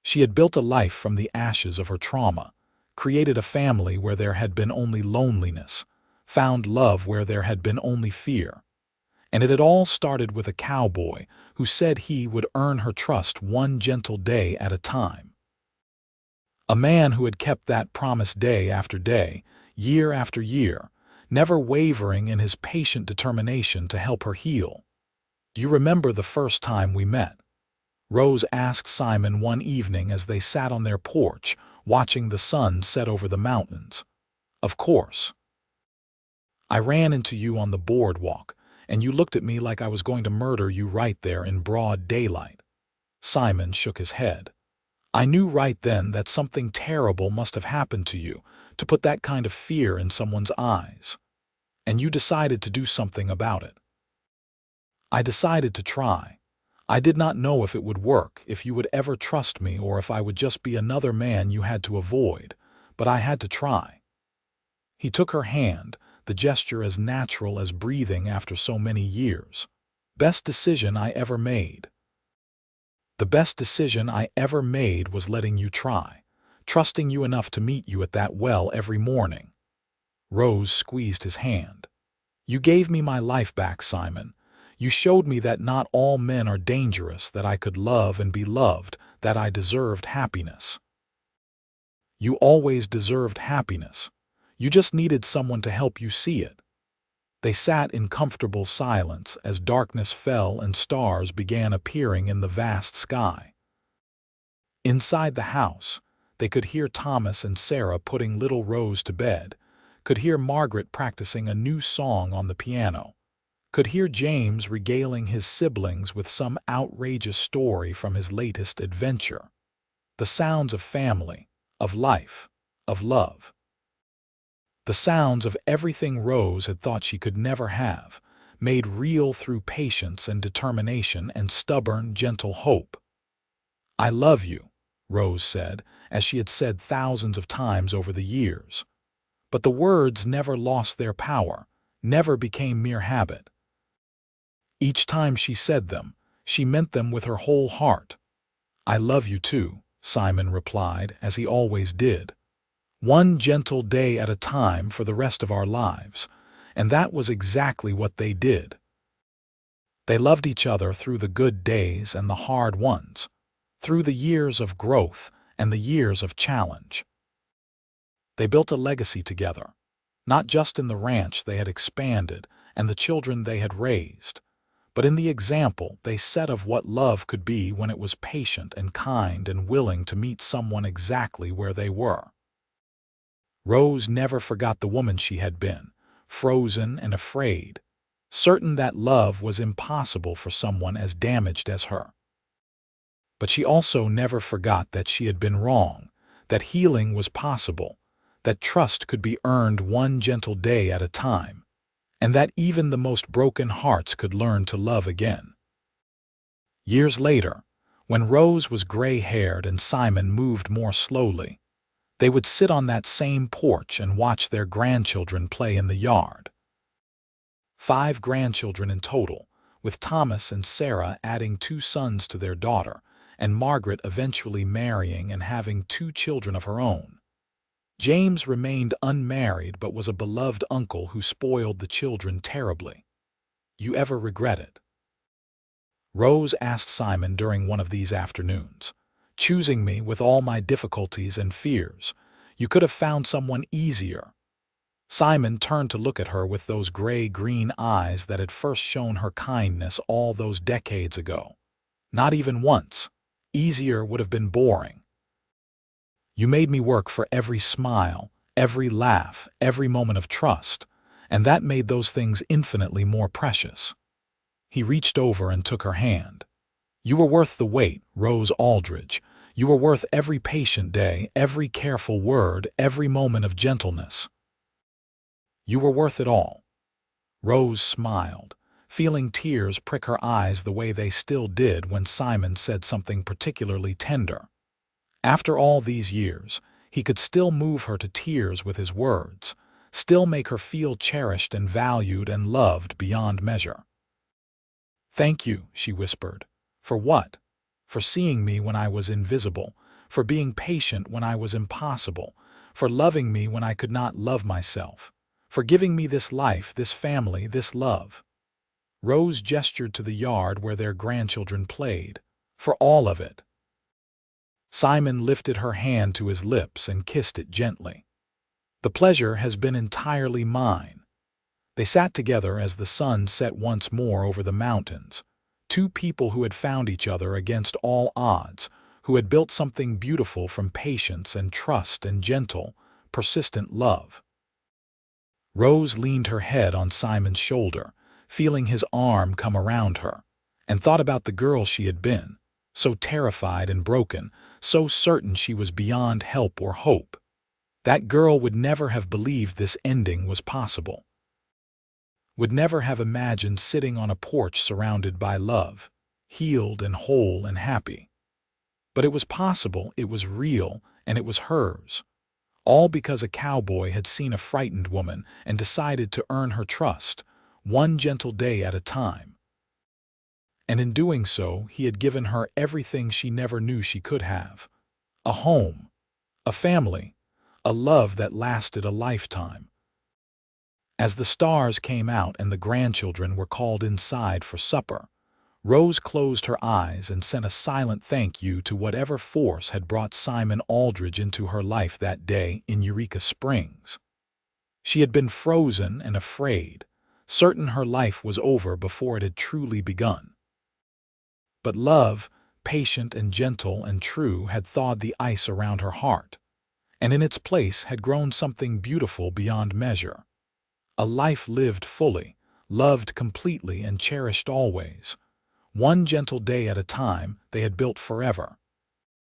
She had built a life from the ashes of her trauma, created a family where there had been only loneliness, found love where there had been only fear. And it had all started with a cowboy who said he would earn her trust one gentle day at a time. A man who had kept that promise day after day, year after year, never wavering in his patient determination to help her heal. "Do you remember the first time we met?" Rose asked Simon one evening as they sat on their porch, watching the sun set over the mountains. "Of course. I ran into you on the boardwalk, and you looked at me like I was going to murder you right there in broad daylight." Simon shook his head. "I knew right then that something terrible must have happened to you to put that kind of fear in someone's eyes. And you decided to do something about it." "I decided to try. I did not know if it would work, if you would ever trust me, or if I would just be another man you had to avoid, but I had to try." He took her hand, the gesture as natural as breathing after so many years. "Best decision I ever made." "The best decision I ever made was letting you try, trusting you enough to meet you at that well every morning." Rose squeezed his hand. "You gave me my life back, Simon. You showed me that not all men are dangerous, that I could love and be loved, that I deserved happiness." "You always deserved happiness. You just needed someone to help you see it." They sat in comfortable silence as darkness fell and stars began appearing in the vast sky. Inside the house, they could hear Thomas and Sarah putting little Rose to bed, could hear Margaret practicing a new song on the piano, could hear James regaling his siblings with some outrageous story from his latest adventure. The sounds of family, of life, of love. The sounds of everything Rose had thought she could never have, made real through patience and determination and stubborn, gentle hope. "I love you," Rose said, as she had said thousands of times over the years. But the words never lost their power, never became mere habit. Each time she said them, she meant them with her whole heart. "I love you too," Simon replied, as he always did. "One gentle day at a time for the rest of our lives." And that was exactly what they did. They loved each other through the good days and the hard ones, through the years of growth and the years of challenge. They built a legacy together, not just in the ranch they had expanded and the children they had raised, but in the example they set of what love could be when it was patient and kind and willing to meet someone exactly where they were. Rose never forgot the woman she had been, frozen and afraid, certain that love was impossible for someone as damaged as her. But she also never forgot that she had been wrong, that healing was possible, that trust could be earned one gentle day at a time, and that even the most broken hearts could learn to love again. Years later, when Rose was gray-haired and Simon moved more slowly, they would sit on that same porch and watch their grandchildren play in the yard. 5 grandchildren in total, with Thomas and Sarah adding 2 sons to their daughter, and Margaret eventually marrying and having 2 children of her own. James remained unmarried but was a beloved uncle who spoiled the children terribly. "You ever regret it?" Rose asked Simon during one of these afternoons. "Choosing me with all my difficulties and fears. You could have found someone easier." Simon turned to look at her with those gray-green eyes that had first shown her kindness all those decades ago. "Not even once. Easier would have been boring. You made me work for every smile, every laugh, every moment of trust, and that made those things infinitely more precious." He reached over and took her hand. "You were worth the wait, Rose Aldridge. You were worth every patient day, every careful word, every moment of gentleness. You were worth it all." Rose smiled, feeling tears prick her eyes the way they still did when Simon said something particularly tender. After all these years, he could still move her to tears with his words, still make her feel cherished and valued and loved beyond measure. "Thank you," she whispered. "For what? For seeing me when I was invisible, for being patient when I was impossible, for loving me when I could not love myself, for giving me this life, this family, this love." Rose gestured to the yard where their grandchildren played. "For all of it." Simon lifted her hand to his lips and kissed it gently. "The pleasure has been entirely mine." They sat together as the sun set once more over the mountains, 2 people who had found each other against all odds, who had built something beautiful from patience and trust and gentle, persistent love. Rose leaned her head on Simon's shoulder, feeling his arm come around her, and thought about the girl she had been, so terrified and broken, so certain she was beyond help or hope. That girl would never have believed this ending was possible. Would never have imagined sitting on a porch surrounded by love, healed and whole and happy. But it was possible, it was real, and it was hers. All because a cowboy had seen a frightened woman and decided to earn her trust, one gentle day at a time. And in doing so, he had given her everything she never knew she could have. A home, a family, a love that lasted a lifetime. As the stars came out and the grandchildren were called inside for supper, Rose closed her eyes and sent a silent thank you to whatever force had brought Simon Aldridge into her life that day in Eureka Springs. She had been frozen and afraid, certain her life was over before it had truly begun. But love, patient and gentle and true, had thawed the ice around her heart, and in its place had grown something beautiful beyond measure. A life lived fully, loved completely, and cherished always. One gentle day at a time, they had built forever.